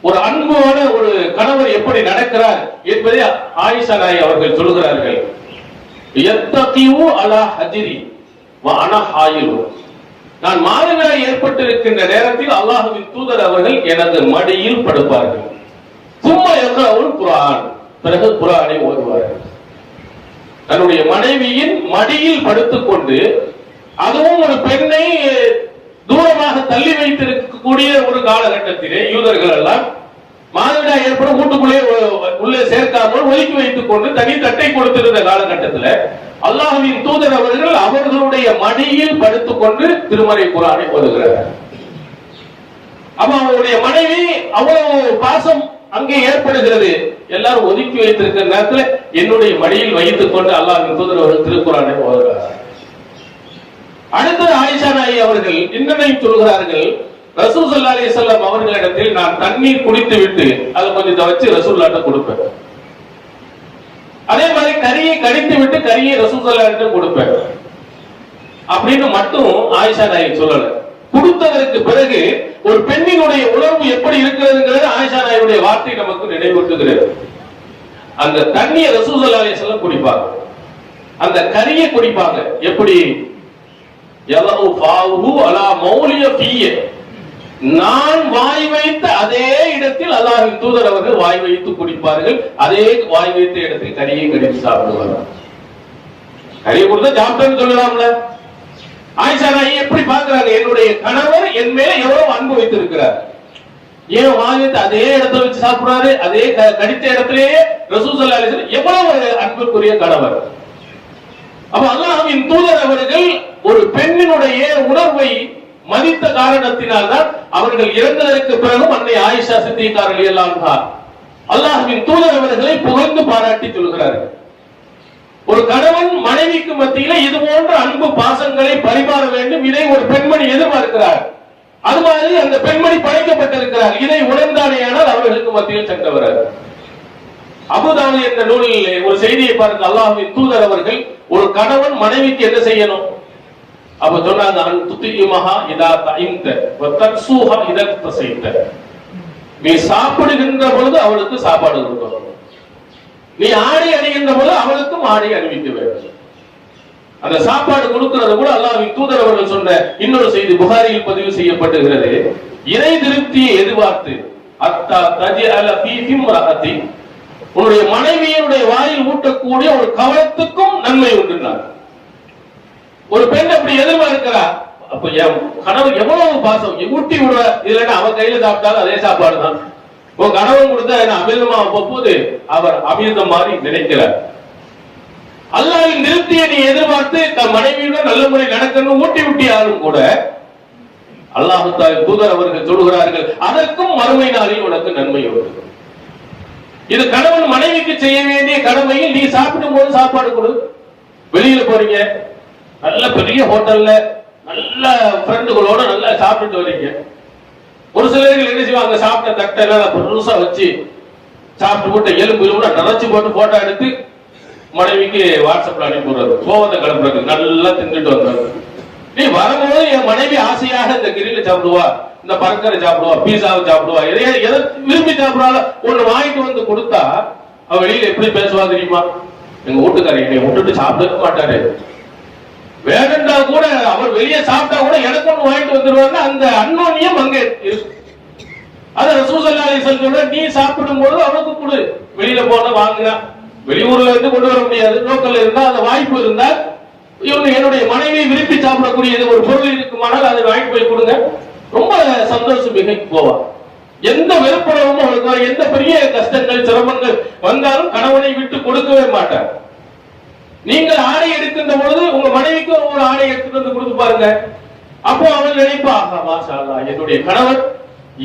ஒரு அன்போட ஒரு கணவர் எப்படி நடக்கிறார் என்பதை ஆயிஷா நாயகி அவர்கள் சொல்கிறார்கள். யத்தகிவு அலா ஹஜ்ரி வ அனா ஹாயிலு, நான் மாதவிடாய் ஏற்பட்டிருக்கின்ற நேரத்தில் அல்லாஹ்வின் தூதர் அவர்கள் எனது மடியில் படுப்பார்கள். சும்மா யக்ரவுல் குர்ஆன், பிறகு குர்ஆனை ஓதுவார்கள். தன்னுடைய மனைவியின் மடியில் படுத்துக் கொண்டு, அதுவும் ஒரு பெண்ணை வைத்திருக்கக்கூடிய ஒரு காலகட்டத்திலே யூதர்கள் எல்லாம் மாதவிடா ஏற்பட வீட்டுக்குள்ளே உள்ளே சேர்க்காமல் ஒதுக்கி வைத்துக் கொண்டு தனி தட்டை கொடுத்திருந்த காலகட்டத்தில் அல்லாஹ்வின் தூதர் அவர்கள் அவர்களுடைய மடியில் படுத்துக் கொண்டு திருமறை குர்ஆனை ஓதுகிறார். அப்ப அவருடைய மனைவி அவ்வளவு பாசம் அங்கே ஏற்படுகிறது. எல்லாரும் ஒதுக்கி வைத்திருக்கிற நேரத்தில் என்னுடைய மடியில் வைத்துக் கொண்டு அல்லாஹ்வின் தூதர் அவர்கள் திருக்குர்ஆனை ஓதுகிறார். அடுத்தது ஆயிஷா நாயகி அவர்கள் இன்னமையும் சொல்கிறார்கள், ரசூல் ஸல்லல்லாஹு அலைஹி வஸல்லம் அவர்களிடத்தில் நான் தண்ணீர் குடித்து விட்டு அதை கொஞ்சம் வச்சு ரசூலுல்லாஹ்ட்ட கொடுப்பேன். அதே மாதிரி கறியை கடித்து விட்டு கறியை ரசூல் ஸல்லல்லாஹு அலைஹி வஸல்லம் கொடுப்பேன் அப்படின்னு மட்டும் ஆயிஷா நாயகி சொல்லல. கொடுத்ததற்கு பிறகு ஒரு பெண்ணினுடைய உணர்வு எப்படி இருக்கிறதுங்கிறது ஆயிஷா நாயகியுடைய வார்த்தை நமக்கு நினைவூட்டுகிறது. அந்த தண்ணியை ரசூல் ஸல்லல்லாஹு அலைஹி வஸல்லம் குடிப்பாங்க, அந்த கறியை குடிப்பாங்க. எப்படி? யலவு ஃபாஹு அலா மௌலிய ஃபிய, நான் வாய் வைத்த அதே இடத்தில் அல்லாஹ்வின் தூதர் அவர்கள் வாய் வைத்து குடிப்பார்கள். அதே வாய் வைத்த இடத்தில் கறியை கடித்து சாப்பிடுவார்கள். கறியை கொடுத்தா சாப்பிட்டேன்னு சொல்லலாம்ல. ஆயிஷா நாயகி எப்படி பார்க்கிறாங்க? என்னுடைய கணவர் என் மேல எவ்வளவு அன்பு வைத்திருக்கிறார், ஏன் வாய் வைத்து அதே இடத்துல வச்சு சாப்பிடுறாரு, அதே கடித்த இடத்திலேயே ரசூல் ஸல்லல்லாஹு அலைஹி வஸல்லம் எவ்வளவு அன்புக்குரிய கணவர். அப்ப அல்லாஹ்வின் தூதர் அவர்கள் ஒரு பெண்ணினுடைய உணர்வை மதித்த காரணத்தினால்தான் அவர்கள் இறந்ததற்கு பிறகும் அன்னை ஆயிஷா சித்திகா ரலியல்லாஹு அன்ஹா அல்லாஹ்வின் தூதர் அவர்களை புகழ்ந்து பாராட்டி சொல்கிறார்கள். ஒரு கணவன் மனைவிக்கு மத்தியில இது போன்ற அன்பு பாசங்களை பரிமாற வேண்டும், இதை ஒரு பெண்மணி எதிர்பார்க்கிறார். அது மாதிரி அந்த பெண்மணி படைக்கப்பட்டிருக்கிறார். இதை உணர்ந்தானேயானால் அவர்களுக்கு மத்தியில் சென்றவர். அபுதாபி என்ற நூலில் ஒரு செய்தியை பாருங்க. அல்லாஹ்வின் தூதர் அவர்கள் ஒரு கணவன் மனைவிக்கு என்ன செய்யணும் அப்ப சொன்னாங்க, அன்துதிமஹா இதா தஇம்த வ தக்ஸூஹா இதா தஸைத, நீ சாப்பிடுகின்ற பொழுது அவளுக்கு சாப்பாடு கொடுக்கணும், நீ ஆடை அணிகின்ற போது அவளுக்கும் ஆடை அணிவிக்க வேண்டும். அந்த சாப்பாடு கொடுக்கிறது கூட அல்லாஹ்வின் தூதர் அவர்கள் சொன்ன இன்னொரு செய்தி புகாரியில் பதிவு செய்யப்பட்டிருக்கிறது. இறை திருப்தியை எதிர்பார்த்து அத்தா தஜஅல ஃபீ இம்ராஅத்தி, உன்னுடைய மனைவியினுடைய வாயில் ஊட்டக்கூடிய ஒரு கவலத்துக்கும் நன்மை உண்டுனார். ஒரு பெண் அப்படி எதிர்பார்க்கிறார். அப்ப என் கணவர் எவ்வளவு பாசம் ஊட்டி விடுவ, இல்லைன்னா அவன் கையில சாப்பிட்டாலும் அதே சாப்பாடு தான். உன் கணவன் கொடுத்தா என்ன அமிர்தமா போது அவர் அமிர்தம் மாதிரி நினைக்கிறார். அல்லாஹ்வின் திருப்தியை நீ எதிர்பார்த்து தன் மனைவியுடன் நல்ல முறை நடக்கணும் ஊட்டி விட்டியாலும் கூட அல்லாஹ் தூதர் அவர்கள் சொல்கிறார்கள், அதற்கும் மறுமை நாளில் உனக்கு நன்மை உண்டு. இது கணவன் மனைவிக்கு செய்ய வேண்டிய கடமையில் நீ சாப்பிடும் போது சாப்பாடு கொடு. வெளியில போறீங்க, நல்ல பெரிய ஹோட்டல்ல நல்ல ஃப்ரெண்டுகளோட நல்லா சாப்பிட்டு வரீங்க. ஒரு சிலர்கள் என்ன செய்வாங்க, சாப்பிட்ட தட்டெல்லாம் பெருசா வச்சு சாப்பிட்டு போட்டு எலும்பு நிறைச்சு போட்டு போட்டோ எடுத்து மனைவிக்கு வாட்ஸ்அப்ல அனுப்பிடுறது, கோவத்தை கிளம்புறது, நல்லா தின்னுட்டு வந்தாரு. நீ வரும்போது என் மனைவி ஆசையாக இந்த கிரில சாப்பிடுவா, இந்த பர்கரை சாப்பிடுவா, பீஸாவை சாப்பிடுவா, எதை விரும்பி சாப்பிடுவாங்க, ஒண்ணு வாங்கிட்டு வந்து கொடுத்தா அவ வெளியில எப்படி பேசுவா தெரியுமா? எங்க வீட்டுக்காரர் என்னை விட்டுட்டு சாப்பிடவே மாட்டாரு, வேணுண்டா கூட அவர் வெளியே சாப்பிட்டா கூட எனக்கு ஒண்ணு வாங்கிட்டு வந்துருவாங்க. அந்த அன்னோன்யம் அங்கே இருக்கு. அத ரசூல் ஸல்லல்லாஹு அலைஹி வஸல்லம் சொல்ற, நீ சாப்பிடும் போது அவனுக்கு கொடு. வெளியில போன வாங்குனா வெளியூர்ல இருந்து கொண்டு வர முடியாது, லோக்கல்ல இருந்தா அந்த வாய்ப்பு இருந்தா இவங்க என்னுடைய மனைவியை விரும்பி சாப்பிடக்கூடியது ஒரு பொருள் இருக்குமானால் அதை வாங்கிட்டு போய் கொடுங்க, ரொம்ப சந்தோஷம் மிகைக்கு போவா. எந்த வெறுப்புறவும் அவளுக்கு எந்த பெரிய கஷ்டங்கள் சிரமங்கள் வந்தாலும் கணவனை விட்டு கொடுக்கவே மாட்டார். நீங்கள் ஆடை எடுக்கின்ற பொழுது உங்க மனைவிக்கு ஒரு ஆடை எடுத்துட்டு வந்து கொடுத்து பாருங்க. அப்போ அவள் நினைப்பா, மாஷா அல்லாஹ் என்னுடைய கணவன்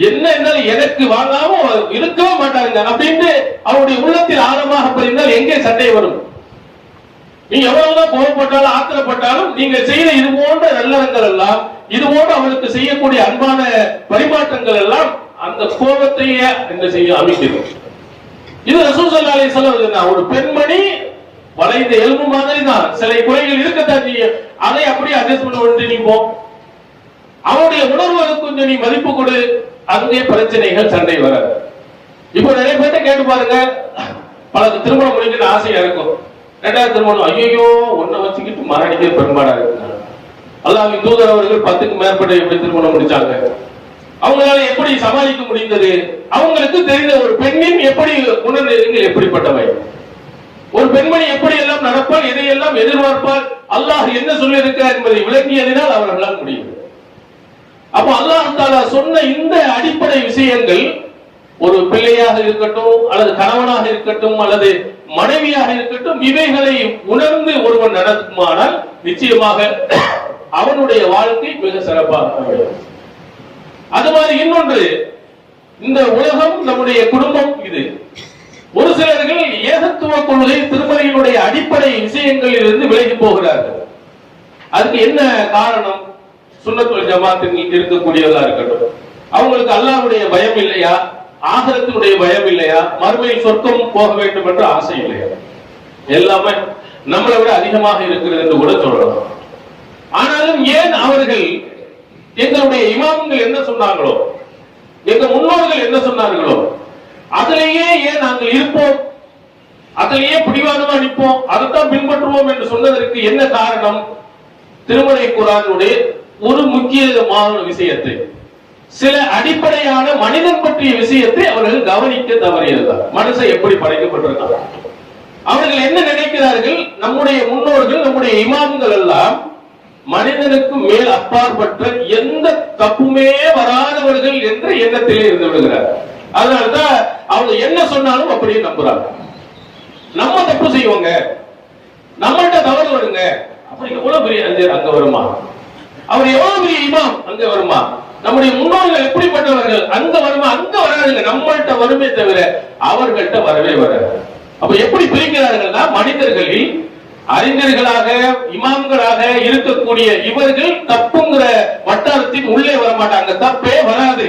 என்ன இருந்தாலும் எனக்கு வாங்காம இருக்கவே மாட்டாங்க அப்படின்னு அவருடைய உள்ளத்தில் ஆழமாக பதிந்தால் எங்கே சண்டை வரும்? நீங்க எவ்வளவுதான் கோபப்பட்டாலும் ஆத்திரப்பட்டாலும் நீங்க செய்த இது போன்ற நல்லறங்கள் எல்லாம், இது போன்ற அவளுக்கு செய்யக்கூடிய அன்பான பரிமாற்றங்கள் எல்லாம் அந்த கோபத்தையே என்ன செய்ய அமைக்கிறது. இது ரசூல் ஸல்லல்லாஹு அலைஹி வஸல்லம் ஒரு பெண்மணி வளைந்த எலும்பு மாதிரி தான், சில குறைகள் இருக்கத்தான் செய்யும், அதை அப்படியே அட்ஜஸ்ட் பண்ணி நீ போ. அவனுடைய உணர்வுகளுக்கு கொஞ்சம் நீ மதிப்பு கொடு, அங்கே பிரச்சனைகள் சண்டை வராது. இப்போ நிறைய பேர்ட்ட கேட்டு பாருங்க, பலருக்கு திருமணம் முடிக்கிற ஆசையா இருக்கும், ரெண்டாவது திருமணம் ஐயோ ஒன்ன வச்சுக்கிட்டு மரணிக்கிற பெரும்பாடா இருக்கு. அல்லாஹ்வின் தூதர் அவர்கள் 10க்கு மேற்பட்ட எப்படி திருமணம் முடிச்சாங்க, அவங்களால எப்படி சமாளிக்க முடிந்தது? அவங்களுக்கு தெரிந்த ஒரு பெண்ணின் எப்படி உணர்வுகள் எப்படிப்பட்டவை, ஒரு பெண்மணி எப்படி எல்லாம் நடப்பால், எதையெல்லாம் எதிர்பார்ப்பால், அல்லாஹ் என்ன சொல்லி இருக்கிறார் என்பதை விளங்கியதினால் அவர்களால் முடியும். அப்போ அல்லாஹ் தஆலா சொன்ன இந்த அடிப்படை விஷயங்கள் ஒரு பிள்ளையாக இருக்கட்டும் அல்லது கணவனாக இருக்கட்டும் அல்லது மனைவியாக இருக்கட்டும், இவைகளை உணர்ந்து ஒருவன் நடக்குமானால் நிச்சயமாக அவனுடைய வாழ்க்கை மிக சிறப்பாக அமையும். அது மாதிரி இன்னொன்று, இந்த உலகம் நம்முடைய குடும்பம். இது ஒரு சிலர்கள் ஏகத்துவ கொள்கை திருமறையினுடைய அடிப்படை விஷயங்களில் இருந்து விலகி போகிறார்கள். அதுக்கு என்ன காரணம்? சுன்னத்துல் ஜமாத்தில் இருக்கக்கூடியவர்களா இருக்கட்டும், அவங்களுக்கு அல்லாஹ்வுடைய பயம் இல்லையா, ஆகிரத்தினுடைய பயம் இல்லையா, மறுமையில் சொர்க்கம் போக வேண்டும் என்ற ஆசை இல்லையா? எல்லாமே நம்மளை விட அதிகமாக இருக்கிறது என்று கூட சொல்லலாம். ஆனாலும் ஏன் அவர்கள் எங்களுடைய இமாம்கள் என்ன சொன்னாங்களோ, எங்க முன்னோர்கள் என்ன சொன்னார்களோ அதிலேயே ஏன் நாங்கள் இருப்போம், அதிலேயே பிடிவாதமா நிற்போம், அதைத்தான் பின்பற்றுவோம் என்று சொன்னதற்கு என்ன காரணம்? திருமறை குர்ஆனுடைய ஒரு முக்கியமான விஷயத்தை, சில அடிப்படையான மனிதன் பற்றிய விஷயத்தை அவர்கள் கவனிக்க தவறியதுதான். மனுஷன் எப்படி படைக்கப்பட்டிருக்காங்க, அவர்கள் என்ன நினைக்கிறார்கள்? நம்முடைய முன்னோர்கள், நம்முடைய இமாம்கள் எல்லாம் மனிதனுக்கு மேல் அப்பாற்பட்ட எந்த தப்புமே வராதவர்கள் என்ற எண்ணத்திலே இருந்து விடுகிறார். அதனால்தான் அவங்க என்ன சொன்னாலும் அப்படியே நம்புறாங்க. நம்ம தப்பு செய்வோங்க, நம்மள்ட்ட தவறு வருங்க, அப்படி எவ்வளவு பெரிய அறிஞர் அங்க வருமா, அவர் எவ்வளவு பெரிய இமாம் அங்க வருமா, நம்முடைய முன்னோர்கள் எப்படிப்பட்டவர்கள் அங்க வருமா, அங்க வராதுங்க, நம்மள்ட்ட வருமே தவிர அவர்கள்ட்ட வரவே வராது. அப்ப எப்படி பிரிக்கிறார்கள்னா, மனிதர்களில் அறிஞர்களாக இமாம்களாக இருக்கக்கூடிய இவர்கள் தப்புங்கிற வட்டாரத்தின் உள்ளே வர மாட்டாங்க, தப்பே வராது.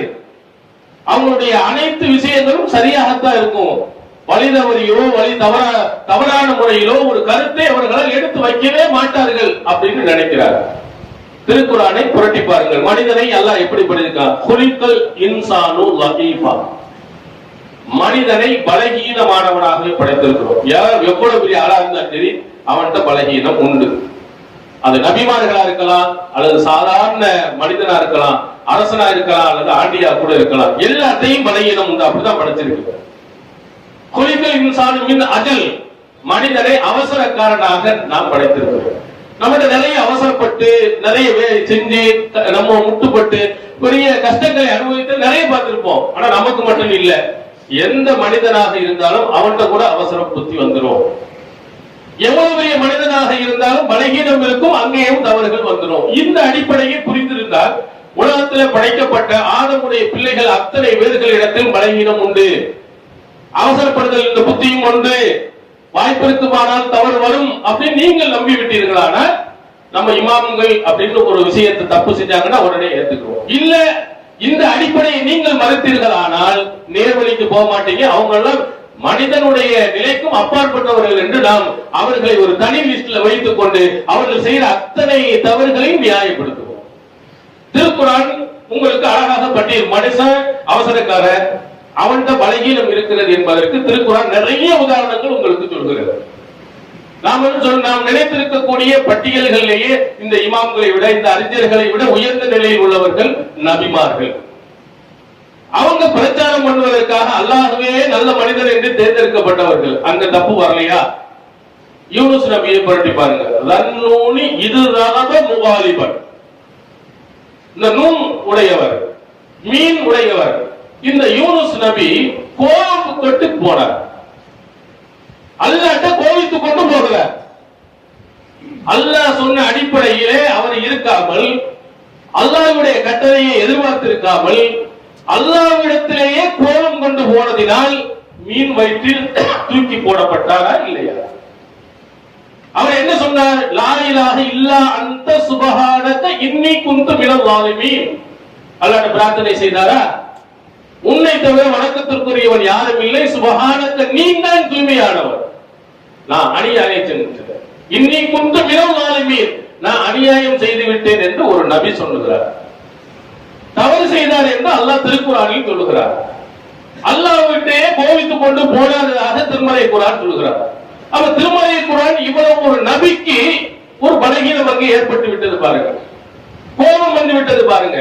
அவங்களுடைய அனைத்து விஷயங்களும் சரியாகத்தான் இருக்கும். வழி தவறியோ தவறான முறையிலோ ஒரு கருத்தை அவர்களால் எடுத்து வைக்கவே மாட்டார்கள் அப்படின்னு நினைக்கிறார்கள். திருக்குர்ஆனை புரட்டி பாருங்கள். மனிதனை அல்லாஹ் எப்படி படைத்திருக்கான்? குலிக்கல் இன்சானு லதீஃபா, மனிதனை பலகீனமானவனாகவே படைத்திருக்கிறோம். யார் எவ்வளவு பெரிய ஆளா இருந்தாலும் சரி, அவன்கிட்ட பலகீனம் உண்டு. அது நபிமார்களா இருக்கலாம், அல்லது சாதாரண மனிதனா இருக்கலாம், அரசனா இருக்கலாம், அல்லது ஆண்டியா கூட இருக்கலாம், எல்லாத்தையும் பலகீனம் உண்டு. அப்படிதான் படைச்சிருக்கு. குலிக்கல் இன்சானு மின் அஜல், மனிதனை அவசரக்காரனாக நாம் படைத்திருக்கிறோம். நம்மகிட்ட நிறைய அவசரப்பட்டு நிறைய செஞ்சு நம்ம முட்டுப்பட்டு பெரிய கஷ்டங்களை அனுபவித்து நிறைய பார்த்திருப்போம். ஆனா நமக்கு மட்டும் இல்ல, எந்த மனிதனாக இருந்தாலும் அவன்கிட்ட கூட அவசர புத்தி வந்துடும். எவ்வளவு பெரிய மனிதனாக இருந்தாலும் பலகீனம் இருக்கும், அங்கேயும் தவறுகள் வந்துடும். இந்த அடிப்படையை புரிந்திருந்தால் உலகத்தில் படைக்கப்பட்ட ஆதமுடைய பிள்ளைகள் அத்தனை பேர்களிடத்தில் பலகீனம் உண்டு, அவசரப்படுதல் இந்த புத்தியும் உண்டு, வாய்ப்பிற்குமானால் தவறு வரும் அப்படின்னு நீங்கள் நம்பி விட்டீர்களானா, நம்ம இமாம்கள் அப்படின்னு ஒரு விஷயத்தை தப்பு செஞ்சாங்கன்னா உடனே ஏத்துக்குவோம். இல்ல இந்த அடிப்படையை நீங்கள் மறுத்தீர்களானால் நேர்வழிக்கு போக மாட்டீங்க. அவங்க எல்லாம் மனிதனுடைய நிலைக்கும் அப்பாற்பட்டவர்கள் என்று நாம் அவர்களை ஒரு தனி லிஸ்ட்ல வைத்துக் கொண்டு அவர்கள் செய்யற அத்தனை தவறுகளையும் நியாயப்படுத்துவோம். திருக்குர்ஆன் உங்களுக்கு அழகாக பட்டியல், மனுஷன் அவசரக்காரன், அவன்கிட்ட பலகீனம் இருக்கிறது என்பதற்கு திருக்குர்ஆன் நிறைய உதாரணங்கள் உங்களுக்கு சொல்கிறது. நாம் நினைத்திருக்கக்கூடிய பட்டியல்களிலேயே இந்த இமாம்களை விட, இந்த அறிஞர்களை விட உயர்ந்த நிலையில் உள்ளவர்கள் நபிமார்கள். அவங்க பிரச்சாரம் பண்ணுவதற்காக அல்லாஹ்வே நல்ல மனிதர் என்று தேர்ந்தெடுக்கப்பட்டவர்கள். அங்க தப்பு வரலையா? யூனுஸ் நபியை புரட்டி பாருங்க. ரன்னூனி இதுராத முகாலிபன், இந்த நூன் உடையவர், மீன் உடையவர். இந்த யூனுஸ் நபி கோபப்பட்டு போனார், அல்லாஹ்ட்ட கோபித்துக் கொண்டு போகிறார். அல்லாஹ் சொன்ன அடிப்படையிலே அவர் இருக்காமல், அல்லாஹ்வுடைய கட்டளையை எதிர்பார்த்திருக்காமல், அல்லாஹ்விடத்திலேயே கோபம் கொண்டு போனதினால் மீன் வயிற்றில் தூக்கி போடப்பட்டாரா இல்லையா? அவர் என்ன சொன்னார்? லா இலாஹ இல்லா அன்த சுப்ஹானக இன்னி குன்து மினல் ஸாலிமீன். அல்லாஹ்ட்ட பிரார்த்தனை செய்தாரா? உன்னை தவிர வணக்கத்திற்குரியவன் யாரும் இல்லை, சுப்ஹானக நீ தான் தூய்மையானவர், நான் அநியாயம் செஞ்சேன், இன்னி குன்து மினல் ஸாலிமீன், நான் அநியாயம் செய்து விட்டேன் என்று ஒரு நபி சொல்லுகிறார். தவறு செய்தார் என்று அல்லாஹ் திருக்குர்ஆனில் சொல்லுகிறார். அல்லாஹ்விட்டே கோபித்துக் கொண்டு போனாததாக திருமறை குர்ஆன் சொல்லுகிறார். அப்ப திருமறை குர்ஆன் இவ்வளவு ஒரு நபிக்கு ஒரு பலகீனம் அங்கே ஏற்பட்டு விட்டது பாருங்க, கோபம் வந்து விட்டது பாருங்க,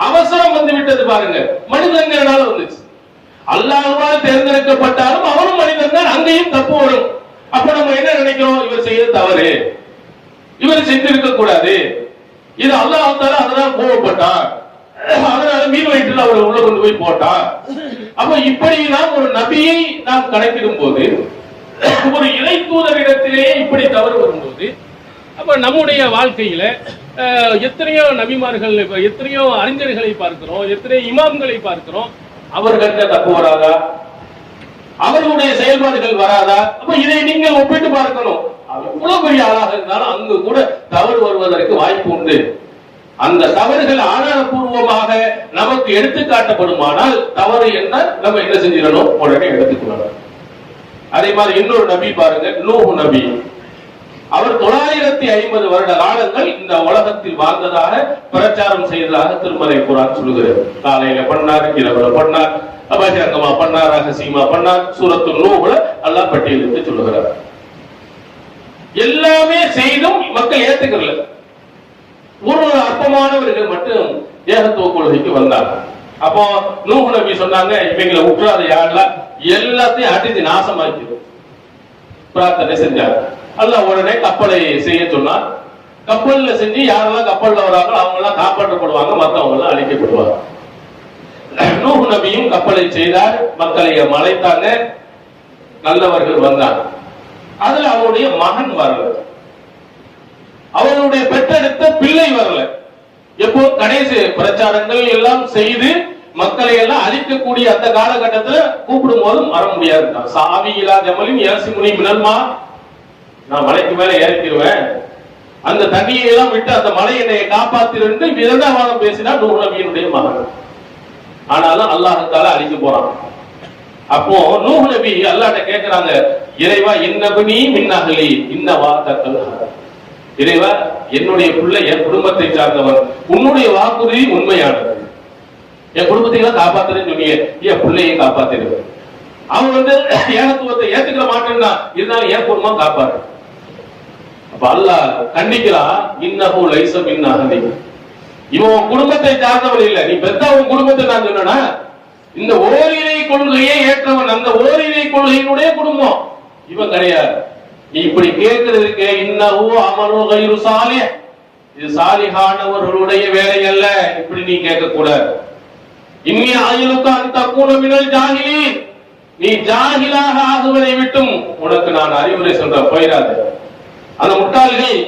அவசரம் வந்து விட்டது பாருங்க. மனிதனால வந்துச்சு. அல்லாஹ்வால் தேர்ந்தெடுக்கப்பட்டாலும் அவனும் மனிதன் தான், அங்கேயும் தப்பு வரும். அப்ப நம்ம என்ன நினைக்கிறோம்? இவர் செய்த தவறு, இவர் செஞ்சிருக்க கூடாது, இது அல்லாஹ் தஆலா அதனால் கோபப்பட்டார், அதனால மீன் வயிற்றில் அவர் உள்ள கொண்டு போய் போட்டார். அப்ப இப்படிலாம் ஒரு நபியை நாம் கணக்கிடும் போது, ஒரு இறை தூதரிடத்திலேயே இப்படி தவறு வரும்போது, அப்ப நம்முடைய வாழ்க்கையில எத்தனையோ நபிமார்கள், எத்தனையோ அறிஞர்களை பார்க்கிறோம், எத்தனையோ இமாம்களை பார்க்கிறோம், அவர்கள் தப்பு வராதா? அவர்களுடைய செயல்பாடுகள் வராதா? அப்ப இதை நீங்கள் ஒப்பிட்டு பார்க்கணும். எவ்வளவு பெரிய ஆளாக இருந்தாலும் அங்கு கூட தவறு வருவதற்கு வாய்ப்பு உண்டு. அந்த தவறுகள் ஆதாரபூர்வமாக நமக்கு எடுத்து காட்டப்படுமானால் தவறு என்ன நம்ம என்ன செஞ்சிடணும்? உடனே எடுத்துக்கொள்ளணும். அதே மாதிரி இன்னொரு நபி பாருங்க, நூஹ் நபி. அவர் 950 வருட காலங்கள் இந்த உலகத்தில் வாழ்ந்ததாக பிரச்சாரம் செய்ததாக திருமலை குர்ஆன் சொல்லுகிறது. காலையில பண்ணார், இரவுல பண்ணார், பகிரங்கமா பண்ணார், ரகசியமா பண்ணார். சூரத்துல் நூஹ்ல அல்லாஹ் பட்டியலிட்டு சொல்லுகிறார். எல்லாமே செய்தும் மக்கள் ஏத்துக்கல. ஒரு அற்பமானவர்கள் மட்டும் ஏகத்துவ கொள்கைக்கு வந்தாங்க. அப்போ நூஹ் நபி சொன்னாங்க, இவங்களை உற்றாத யாரெல்லாம் எல்லாத்தையும் அடித்து நாசமாக்கிடும் பிரார்த்தனை செஞ்சாங்க. அல்லாஹ் உடனே கப்பலை செய்ய சொன்னார். கப்பல்ல செஞ்சு யாரெல்லாம் கப்பல்ல வராங்களோ அவங்க எல்லாம் காப்பாற்றப்படுவாங்க, மற்றவங்க எல்லாம் அழிக்கப்படுவாங்க. நூஹ் நபியும் கப்பலை செய்தார், மக்களை மலைத்தாங்க, நல்லவர்கள் வந்தாங்க. அதுல அவருடைய மகன் வரல, அவருடைய பெற்றெடுத்த பிள்ளை வரல. எப்போ கடைசி பிரச்சாரங்கள் எல்லாம் செய்து மக்களை எல்லாம் அழிக்கக்கூடிய அந்த காலகட்டத்தில் கூப்பிடும் போதும் வர முடியாது. சாவி இலா ஜமலின் யாசிமுனி மினல்மா, நான் மலைக்கு மேல ஏறிக்கிடுவேன், அந்த தண்ணியை எல்லாம் விட்டு அந்த மலை என்னை காப்பாத்திருந்து விதண்டாவாதம் பேசினா நூஹ் நபியினுடைய மகன். ஆனாலும் அல்லாஹ்தால அழிக்க போறான். அப்போ நூஹ் நபி அல்லாஹ்ட்ட கேக்குறாங்க, இறைவா இன்னபனி மின்னஹலி இன்னவா தக்கல், இறைவா என்னுடைய பிள்ளை என் குடும்பத்தை சார்ந்தவன், உன்னுடைய வாக்குறுதி உண்மையானது, என் குடும்பத்தை காப்பாத்துறேன்னு சொன்னீங்க, என் பிள்ளையை காப்பாத்திடுவேன். அவன் ஏகத்துவத்தை ஏத்துக்கிற மாட்டேன்னா இருந்தாலும் என் குடும்பம் காப்பாரு. அப்ப அல்லாஹ் கண்டிக்கிறான், இன்னஹு லைஸ மின் அஹலி, இவன் குடும்பத்தை சார்ந்தவன் இல்ல, நீ பெத்த உன் குடும்பத்தை நான் சொன்னா இந்த ஓரிரை கொள்கையை ஏற்றவன், அந்த ஓரிரை கொள்கையினுடைய குடும்பம் இவன் கிடையாது. நீ இப்படி கேட்கிறதுக்கு இன்னஹு அமலு கைரு சாலிஹ், இது சாலிஹானவர்களுடைய வேலை அல்ல, இப்படி நீ கேட்க கூடாது. இன்னி ஆயிலுக்கு அந்த கூன மினல் ஜாஹிலீன், நீ ஜாஹிலாக ஆகுவதை விட்டும் உனக்கு நான் அறிவுரை சொல்றேன், போயிடாது. அந்த முட்டாள்கள்,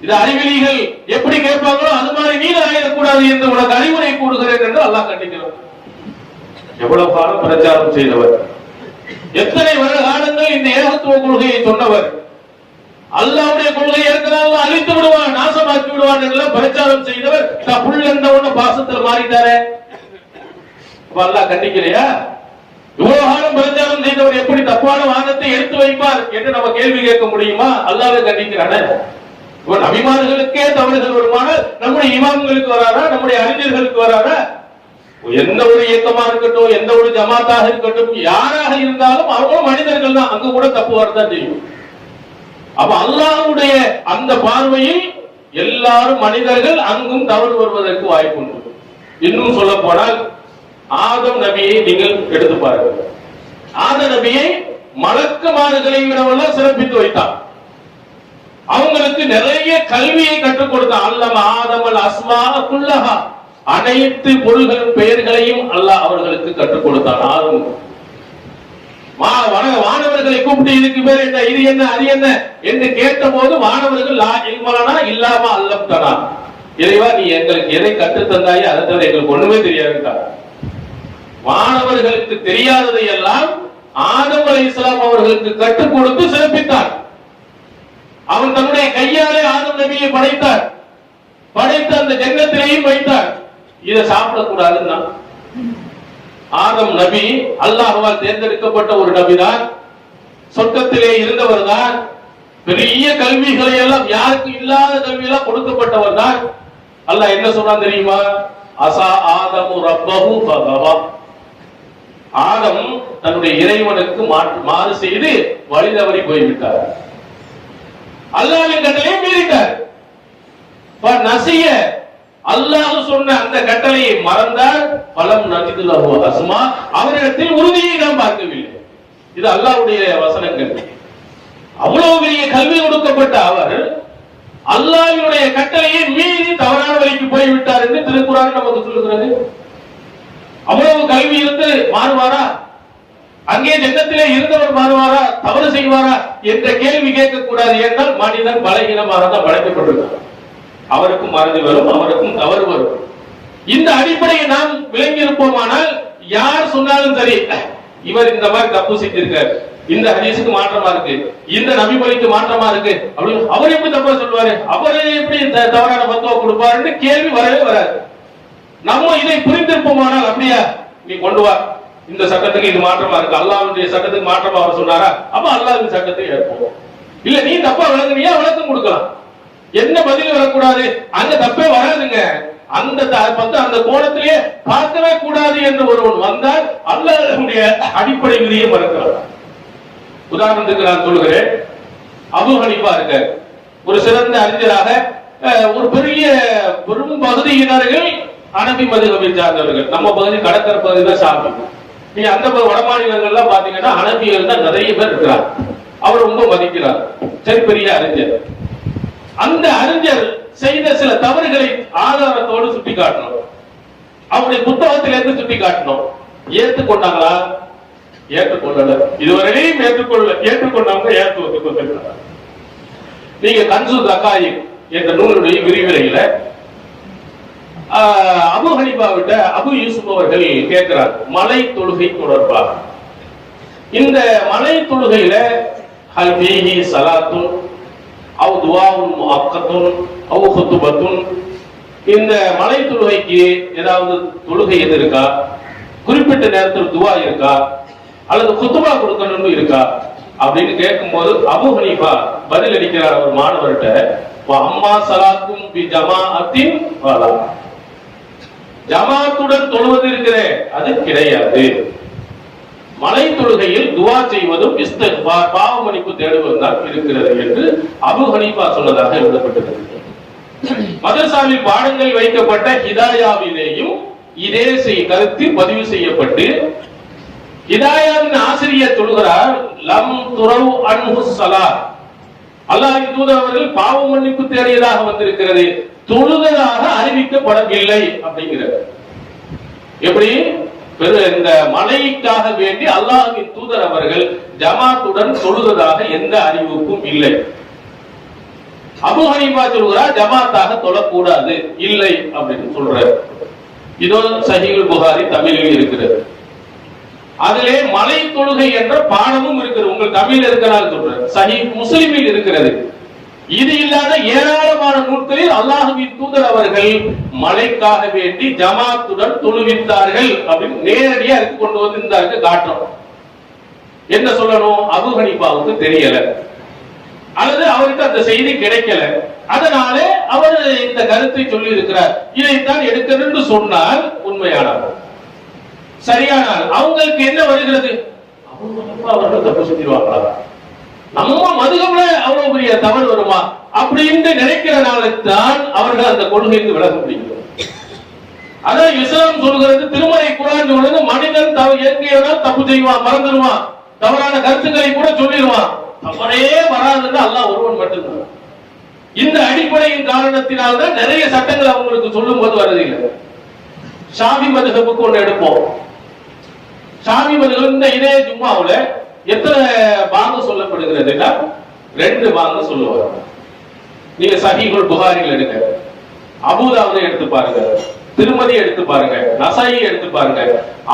இது அறிவிலிகள் எப்படி கேட்பாங்களோ அது மாதிரி நீ ஆயிடக்கூடாது என்று உனக்கு அறிவுரை கூறுகிறேன் என்று அல்லாஹ் கண்டிக்கிறார். எவ்வளவு காலம் பிரச்சாரம் செய்தவர், எத்தனை வருட காலங்கள் இந்த ஏகத்துவ கொள்கையை சொன்னவர். அல்லாஹ்வுடைய கொள்கையை ஏற்கனவே அழித்து விடுவான், நாசமாக்கி விடுவான் எல்லாம் பிரச்சாரம் செய்தவர். புல் என்ற ஒண்ணு பாசத்தில் மாறிட்டாரே, அல்லாஹ் கண்டிக்கலையா? இவ்வளவு காலம் பிரச்சாரம் செய்தவர் எப்படி தப்பான வாதத்தை எடுத்து வைப்பார் என்று நம்ம கேள்வி கேட்க முடியுமா? அல்லாஹ் கண்டிக்கிறான. நபிமார்களுக்கே தவறுகள் வருமானால் நம்முடைய இமாம்களுக்கு வராரா, நம்முடைய அறிஞர்களுக்கு வராரா? எந்த ஒரு இயக்கமா இருக்கட்டும், எந்த ஒரு ஜமாத்தாக இருக்கட்டும், யாராக இருந்தாலும் அவங்களும் மனிதர்கள் தான், அங்க கூட தப்பு வரதான் செய்யும். அப்ப அல்லாஹ்வுடைய அந்த பார்வையில் எல்லாரும் மனிதர்கள், அங்கும் தவறு வருவதற்கு வாய்ப்பு உண்டு. இன்னும் சொல்ல போனால் ஆதம் நபியை நீங்கள் எடுத்து பாருங்கள். ஆதம் நபியை மலக்குமார்களை விடவெல்லாம் சிறப்பித்து வைத்தார். அவங்களுக்கு நிறைய கல்வியை கற்றுக் கொடுத்தான். அல்லம ஆதமல் அஸ்மா குல்லஹா, அனைத்து பொருள்களின் பெயர்களையும் அல்லாஹ் அவர்களுக்கு கற்றுக் கொடுத்தான். ஆதம் வானவர்களை கூப்பிட்டு இதுக்கு பேர் என்ன, இது என்ன, அது என்ன என்று கேட்ட போது வானவர்கள் லா இல்மலனா இல்லாம அல்லம் தனா, இறைவா நீ எங்களுக்கு எதை கற்றுத் தந்தாயே அதை தவிர எங்களுக்கு ஒண்ணுமே தெரியாது. மாணவர்களுக்கு தெரியாததை எல்லாம் ஆதம் அலைஹிஸ்ஸலாம் அவர்களுக்கு கற்றுக் கொடுத்து சிறப்பித்தார். அவன் தன்னுடைய கையாலே ஆதம் நபியை படைத்தார், படைத்து அந்த ஜன்னத்திலேயும் வைத்தார். இதை சாப்பிடக்கூடாதுன்னா ஆதம் நபி அல்லாஹ்வால் தேர்ந்தெடுக்கப்பட்ட ஒரு நபிதான், சொர்க்கத்திலே இருந்தவர் தான், பெரிய கல்விகளை எல்லாம் யாருக்கு இல்லாத கல்வியெல்லாம் கொடுக்கப்பட்டவர் தான். அல்லாஹ் என்ன சொன்னான் தெரியுமா? அசா ஆதமு ரப்பஹு ஃபகவா, ஆதம் தன்னுடைய இறைவனுக்கு மாறு செய்து வழி தவறி போய்விட்டார், அல்லாஹ்வின் கட்டளையை மீறிட்டார். நசிய, அல்லாஹ் சொன்ன அந்த கட்டளையை மறந்தார். பலம் நஜிதுலஹு அஸ்மா, அவரிடத்தில் உறுதியை நாம் பார்க்கவில்லை. இது அல்லாஹ்வுடைய வசனங்கள். அவ்வளவு பெரிய கல்வி கொடுக்கப்பட்ட அவர் அல்லாஹ்வுடைய கட்டளையை மீறி தவறான வழிக்கு போய்விட்டார் என்று திருக்குர்ஆன் நமக்கு சொல்லுகிறது. அவ்வளவு கல்வி இருந்து மாறுவாரா? அங்கே ஜன்னத்திலே இருந்தவர் மாறுவாரா? தவறு செய்வாரா என்ற கேள்வி கேட்கக்கூடாது. என்றால் மனிதன் பலகீனமாக தான் படைக்கப்பட்டிருக்கிறார். அவருக்கும் மறதி வரும், அவருக்கும் தவறு வரும். இந்த அடிப்படையை நாம் விளங்கி இருப்போமானால் யார் சொன்னாலும் சரி, இவர் இந்த மாதிரி தப்பு செஞ்சிருக்கார், இந்த ஹதீஸுக்கு மாற்றமா இருக்கு, இந்த நபி வழிக்கு மாற்றமா இருக்கு அப்படின்னு அவர் எப்படி தப்பா சொல்லுவாரு, அவரு எப்படி தவறான பத்துவா கொடுப்பாருன்னு கேள்வி வரவே வராது. நம்ம இதை புரிந்திருப்போமானால், அப்படியா நீ கொண்டு வா, இந்த சட்டத்துக்கு இது மாற்றமா இருக்கு, அல்லாஹ்வுடைய சட்டத்துக்கு மாற்றமா அவர் சொன்னாரா, அப்ப அல்லாஹ்வின் சட்டத்தை ஏற்போம். இல்ல நீ தப்பா விளங்குனியா, விளக்கம் கொடுக்கலாம். என்ன பதில் வரக்கூடாது, அங்க தப்பே வராதுங்க. அந்த கோணத்திலேயே பார்க்கவே கூடாது என்று ஒருவன் வந்தால் அல்லாஹ்வுடைய அடிப்படை விதியை மறக்கிறார். உதாரணத்துக்கு நான் சொல்லுகிறேன், அபூ ஹனீஃபா இருக்க ஒரு சிறந்த அறிஞராக, ஒரு பெரும் பகுதியினர்கள் ஹனபி மதுஹபை சார்ந்தவர்கள். நம்ம பகுதி கடற்கரை பகுதி தான் ஷாஃபி. நீங்க அந்த வட மாநிலங்கள்லாம் பாத்தீங்கன்னா ஹனபிகள் தான் நிறைய பேர் இருக்கிறார். அவர் ரொம்ப மதிக்கிறார். சரி, பெரிய அறிஞர். அந்த அறிஞர் செய்த சில தவறுகளை ஆதாரத்தோடு சுட்டி காட்டணும், அவருடைய புத்தகத்திலிருந்து சுட்டி காட்டணும். ஏற்றுக்கொண்டாங்களா? ஏற்றுக்கொள்ளல. இதுவரையிலும் ஏற்றுக்கொண்டவங்க ஏற்றுக்கொண்டாங்க. நீங்க கன்சு தகாயிக் என்ற நூலுடைய விரிவுரையில அபூ ஹனீஃபா விட்ட அபு யூசுப் அவர்கள் கேட்கிறார், மலை தொழுகை தொடர்பாக. இந்த மலை தொழுகையில ஹல் ஃபீஹி ஸலாத்துன் அவ் துஆஉன் முஅக்கத்துன் அவ் குதுபத்துன், இந்த மலை தொழுகைக்கு ஏதாவது தொழுகை எது இருக்கா, குறிப்பிட்ட நேரத்தில் துவா இருக்கா, அல்லது குத்துபா கொடுக்கணும்னு இருக்கா அப்படின்னு கேட்கும்போது அபூ ஹனீஃபா பதில் அளிக்கிறார் அவர் மாணவர்கிட்ட, அம்மா ஸலாத்துன் பி ஜமாஅத்தின் வலா, ஜமாத்துடன் தொழுவது இருக்கிறே அது கிடையாது. மலை தொழுகையில் துவா செய்வதும் இஸ்திக்பார் பாவ மன்னிப்பு தேடுவதும் தான் இருக்கிறது என்று அபூ ஹனீஃபா சொன்னதாக எழுதப்பட்டிருக்கிறது. மதரசாவில் பாடங்கள் வைக்கப்பட்ட ஹிதாயாவிலேயும் இதே கருத்தில் பதிவு செய்யப்பட்டு, ஹிதாயாவின் ஆசிரியர் சொல்கிறார், லம் துரவு அன்ஹு ஸலாத், அல்லாஹ்வின் தூதர் அவர்கள் பாவ மன்னிப்பு தேடியதாக வந்திருக்கிறது, தொழுததாக அறிவிக்கப்படவில்லை அப்படிங்கிறது. எப்படி? இந்த மலைக்காக வேண்டி அல்லாஹ்வின் தூதர் அவர்கள் ஜமாத்துடன் தொழுததாக எந்த அறிவிப்பும் இல்லை. அபூ ஹனீஃபா சொல்கிறார், ஜமாத்தாக தொழக்கூடாது, இல்லை அப்படின்னு சொல்றாரு. இதோ சஹீஹுல் புகாரி தமிழில் இருக்கிறது. அதிலே மலை தொழுகை என்ற பாடமும் இருக்கிறது. உங்கள் தமிழில் இருக்கிறார் சொல்றாரு. சஹீஹ் முஸ்லிமில் இருக்கிறது. இது இல்லாத ஏராளமான நூல்களில் அல்லாஹ்வின் தூதர் அவர்கள் மலைக்காக வேண்டி ஜமாத்துடன் தொழுவித்தார்கள் அப்படின்னு நேரடியா கொண்டு வந்து இந்த காட்டுறோம். என்ன சொல்லணும்? அபூ ஹனீஃபாவுக்கு தெரியல, அல்லது அவருக்கு அந்த செய்தி கிடைக்கல, அதனால அவர் இந்த கருத்தை சொல்லி இருக்கிறார். இதைத்தான் எடுக்கணும்னு சொன்னால் உண்மையானார், சரியானால் அவங்களுக்கு என்ன வருகிறது? அபூ ஹனீஃபா அவர்கள் தப்பு செஞ்சிருவாங்களா, நம்ம மதுகம்ல அவ்வளவு பெரிய தவறு வருமா அப்படின்னு நினைக்கிறனால தான் அவர்கள் அந்த கொள்கைக்கு விலக முடியும். அதான் இஸ்லாம் சொல்கிறது, திருமறை குர்ஆன் சொல்றது, மனிதன் எங்கேயோ தப்பு செய்வான், மறந்துடுவான், தவறான கருத்துக்களை கூட சொல்லிடுவான், தவறே வராதுன்னு அல்லாஹ் ஒருவன் மட்டும்தான். இந்த அடிப்படையின் காரணத்தினால்தான் நிறைய சட்டங்கள் அவங்களுக்கு சொல்லும் போது வருதில்லை. ஷாஃபி மதுஹபுக்கு ஒன்று எடுப்போம். ஷாஃபி மதுஹப் இதே ஜும்மாவுல எத்தனை பாங்கு சொல்லப்படுகிறதுன்னா 2 பாங்கு சொல்லுவார். நீங்க சஹீஹுல் புகாரியில் எடுங்க, அபூதாவுதை எடுத்து பாருங்க, திருமதி எடுத்து பாருங்க, நசாயி எடுத்து பாருங்க,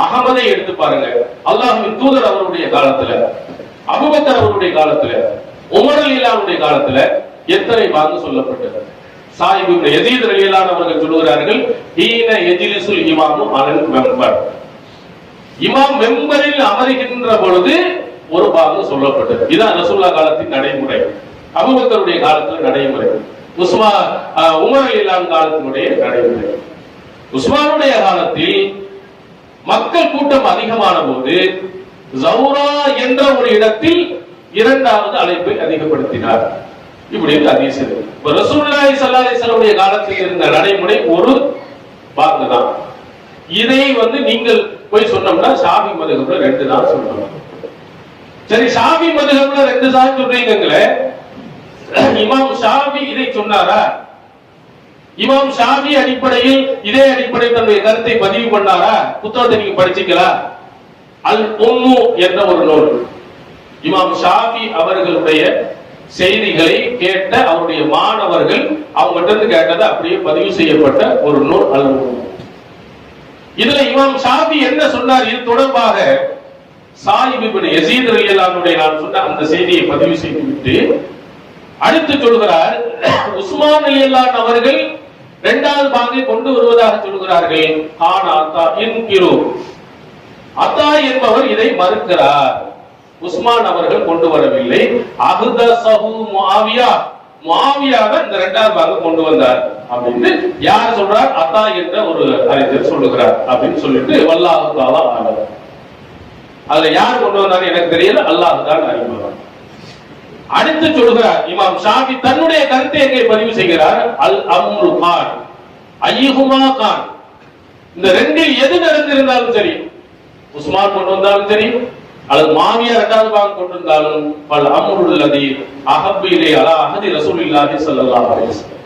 அகமதை எடுத்து பாருங்க. அல்லாஹ்வின் தூதர் அவருடைய காலத்துல, அபூபக்கர் அவருடைய காலத்துல, உமர் ரலியல்லாஹுடைய காலத்துல எத்தனை பாங்கு சொல்லப்பட்டது? சாயிப் இப்னு யஸீத் ரலியல்லாஹு அவர்கள் சொல்கிறார்கள், ஹீன யஜ்லிசுல் இமாமு அலல் மெம்பர், இமாம் மெம்பரில் அமருகின்ற பொழுது ஒரு பாகம் சொல்லப்பட்டது. இதுதான் ரசூலுல்லாஹ் காலத்தின் நடைமுறை, அபூபக்கருடைய காலத்தில் நடைமுறை, உமர் ரலியல்லாஹு காலத்தினுடைய நடைமுறை. உஸ்மானுடைய காலத்தில் மக்கள் கூட்டம் அதிகமான போது ஜௌரா என்ற ஒரு இடத்தில் 2வது அழைப்பை அதிகப்படுத்தினார். இப்படி ஹதீஸ் இருக்கு. ரசூலுல்லாஹி ஸல்லல்லாஹு அலைஹி வஸல்லம் காலத்தில் இருந்த நடைமுறை ஒரு பாகம் தான். இதை நீங்கள் போய் சொன்னோம்னா ஷாஃபி மதுஹப்ல 2 தான் சொல்லணும். சரி, ஷாஃபி மதுஹப்ல 2 தான் சொல்றீங்களே, இமாம் ஷாஃபி இதை சொன்னாரா? இமாம் ஷாஃபி அடிப்படையில் இதே அடிப்படையில் தன்னுடைய கருத்தை பதிவு பண்ணாரா? புத்தகத்தை நீங்க படிச்சுக்கலாம். அல் உம்மு என்ற ஒரு நூல், இமாம் ஷாஃபி அவர்களுடைய செய்திகளை கேட்ட அவருடைய மாணவர்கள் அவங்ககிட்ட இருந்து கேட்டதை அப்படியே பதிவு செய்யப்பட்ட ஒரு நூல் அல் உம்மு. இதுல இமாம் ஷாஃபி என்ன சொன்னார் இது தொடர்பாக சாயிப் இப்னு யஸீத் ரலியல்லாஹு அன்ஹு நான் சொன்ன அந்த செய்தியை பதிவு செய்துவிட்டு அடுத்து சொல்கிறார், உஸ்மான் ரலியல்லாஹு அன்ஹு அவர்கள் இரண்டாவது பாங்கை கொண்டு வருவதாக சொல்கிறார்கள். ஆனா அத்தா இன்கிரு, அத்தா என்பவர் இதை மறுக்கிறார். உஸ்மான் அவர்கள் கொண்டு வரவில்லை. அஹ்தஸஹு முஆவியா, முஆவியா தான் இந்த இரண்டாவது பாங்கை கொண்டு வந்தார் அப்படின்னு யார் சொல்றார்? அத்தா என்ற ஒரு அறிஞர் சொல்லுகிறார் அப்படின்னு சொல்லிட்டு வல்லாஹு தஆலா ஆலம். அதுல யார் கொண்டு வந்தாரு எனக்கு தெரியல, அல்லாஹ் தான் அறிவார். அடுத்து சொல்கிறார் இமாம் ஷாஃபி தன்னுடைய கருத்தை எங்கே பதிவு செய்கிறார்? அல் அம்ரு கான் ஐயுமா கான், இந்த ரெண்டில் எது நடந்திருந்தாலும் சரி, உஸ்மான் கொண்டு வந்தாலும் சரி அல்லது மாவியா இரண்டாவது பாகம் கொண்டு வந்தாலும் பல் அம்ருல் லதி அஹப்பிலே அலா அஹதி ரசூலுல்லாஹி ஸல்லல்லாஹு அலைஹி வஸல்லம்,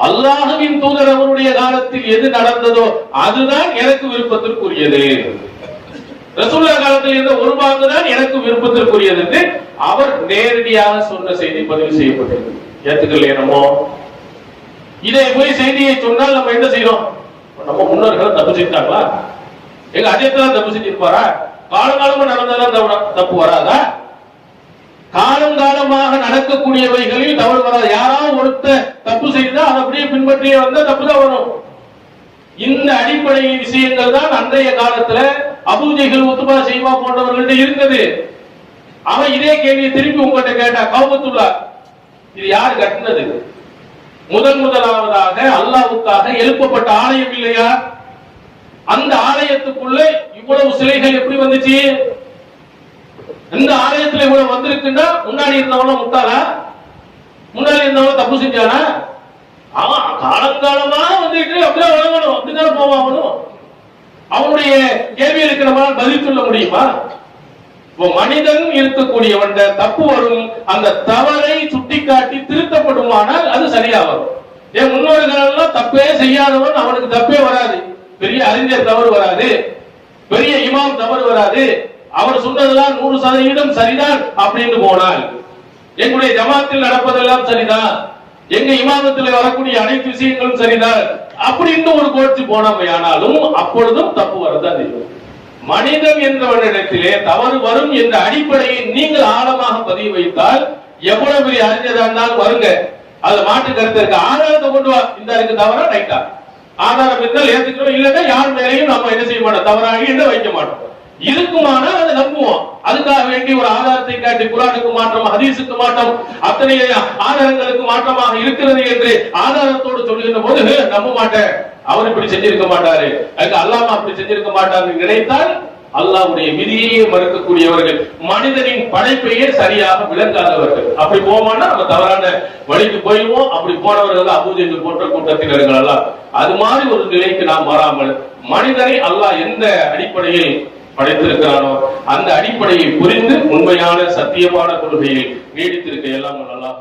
அல்லாஹ்வின் தூதர் அவருடைய காலத்தில் எது நடந்ததோ அதுதான் எனக்கு விருப்பத்திற்குரியது. ரசூலுல்லாஹ் காலத்தில் இருந்த ஒரு பாங்கு தான் எனக்கு விருப்பத்திற்குரியது என்று அவர் நேரடியாக சொன்ன செய்தி பதிவு செய்யப்பட்டது. ஏத்துக்கலையே நம்ம இதை போய் செய்தியை சொன்னால் நம்ம என்ன செய்யறோம்? நம்ம முன்னோர்கள் தப்பு செஞ்சாங்களா? எங்க அஜயத்தான் தப்பு செஞ்சிருப்பாரா? காலங்காலமா நடந்ததெல்லாம் தப்பு வராதா? காலங்காலமாக நடக்கக்கூடியவைகளில் தவறு வராது. யாராவது ஒருத்தர் தப்பு செய்தா அதை அப்படியே பின்பற்றியே வந்தா தப்பு தான் வரும். இந்த அடிப்படை விஷயங்கள் தான் அன்றைய காலத்துல அபூஜைகள் உத்பா செய்வா போன்றவர்கள்ட்ட இருந்தது. அவன் இதே கேள்வியை திருப்பி உங்கள்கிட்ட கேட்டா, கௌபத்துல்லா இது யார் கட்டினது? முதலாவதாக அல்லாஹ்வுக்காக எழுப்பப்பட்ட ஆலயம் இல்லையா? அந்த ஆலயத்துக்குள்ள இவ்வளவு சிலைகள் எப்படி வந்துச்சு? இந்த ஆலயத்துல இவ்வளவு வந்திருக்குன்னா முன்னாடி இருந்தவன முட்டாளா? முன்னாடி இருந்தவன தப்பு செஞ்சானா? அவன் காலங்காலமா வந்துட்டு அப்படியே வழங்கணும், அப்படிதான் போவாங்கணும். அவனுடைய கேள்விகளுக்கு நம்மளால் பதில் சொல்ல முடியுமா? மனிதன் இருக்கக்கூடியவன் தப்பு வரும், அந்த தவறை சுட்டிக்காட்டி திருத்தப்படுமானால் அது சரியா வரும். என் முன்னோர்கள் தப்பே செய்யாதவன் அவனுக்கு தப்பே வராது. பெரிய அறிஞர் தவறு வராது, பெரிய இமாம் தவறு வராது. அவர் சொன்னதெல்லாம் 100% சரிதான் அப்படின்னு போனால், எங்களுடைய ஜமாத்தில் நடப்பதெல்லாம் சரிதான், எங்க இமாமத்தில் வரக்கூடிய அனைத்து விஷயங்களும் சரிதான் அப்படின்னு ஒரு கோட்சி போனமையானாலும் அப்பொழுதும் தப்பு வரதான் செய்யும். மனிதன் என்றவனிடத்திலே தவறு வரும் என்ற அடிப்படையை நீங்கள் ஆழமாக பதிவு வைத்தால் எவ்வளவு பெரிய அறிஞராக இருந்தாலும் வருங்க, அது மாற்று கருத்து இருக்கு, ஆதாரத்தை கொண்டு வா, இந்த இருக்கு தவறா ரைட்டா, ஆதாரம் இருந்தால் ஏத்துக்கிறோம், இல்லைன்னா யார் மேலையும் நம்ம என்ன செய்ய மாட்டோம், தவறாக என்ன வைக்க மாட்டோம். இருக்குமானால் அதை நம்புவோம். அதுக்காக வேண்டி ஒரு ஆதாரத்தை காட்டி குர்ஆனுக்கு மாற்றம், ஹதீஸுக்கு மாற்றம், அத்தனை ஆதாரங்களுக்கு மாற்றமாக இருக்கிறது என்று ஆதாரத்தோடு சொல்லுகின்ற போது நம்ப மாட்டேன், அவர் இப்படி செஞ்சிருக்க மாட்டாரு, அதுக்கு அல்லாஹ் அப்படி செஞ்சிருக்க மாட்டாரு நினைத்தால் அல்லாஹ்வுடைய விதியையே மறுக்கக்கூடியவர்கள், மனிதனின் படைப்பையே சரியாக விளங்காதவர்கள். அப்படி போவோம்னா நம்ம தவறான வழிக்கு போயிடுவோம். அப்படி போனவர்கள் அபூஜெஹல் போன்ற கூட்டத்தினர்கள் எல்லாம். அது மாதிரி ஒரு நிலைக்கு நாம் வராமல் மனிதனை அல்லாஹ் எந்த அடிப்படையில் படைத்திருக்கிறானோ அந்த அடிப்படையை புரிந்து உண்மையான சத்தியமான கொள்கையில் நீடித்திருக்க எல்லாம் அல்லாஹ்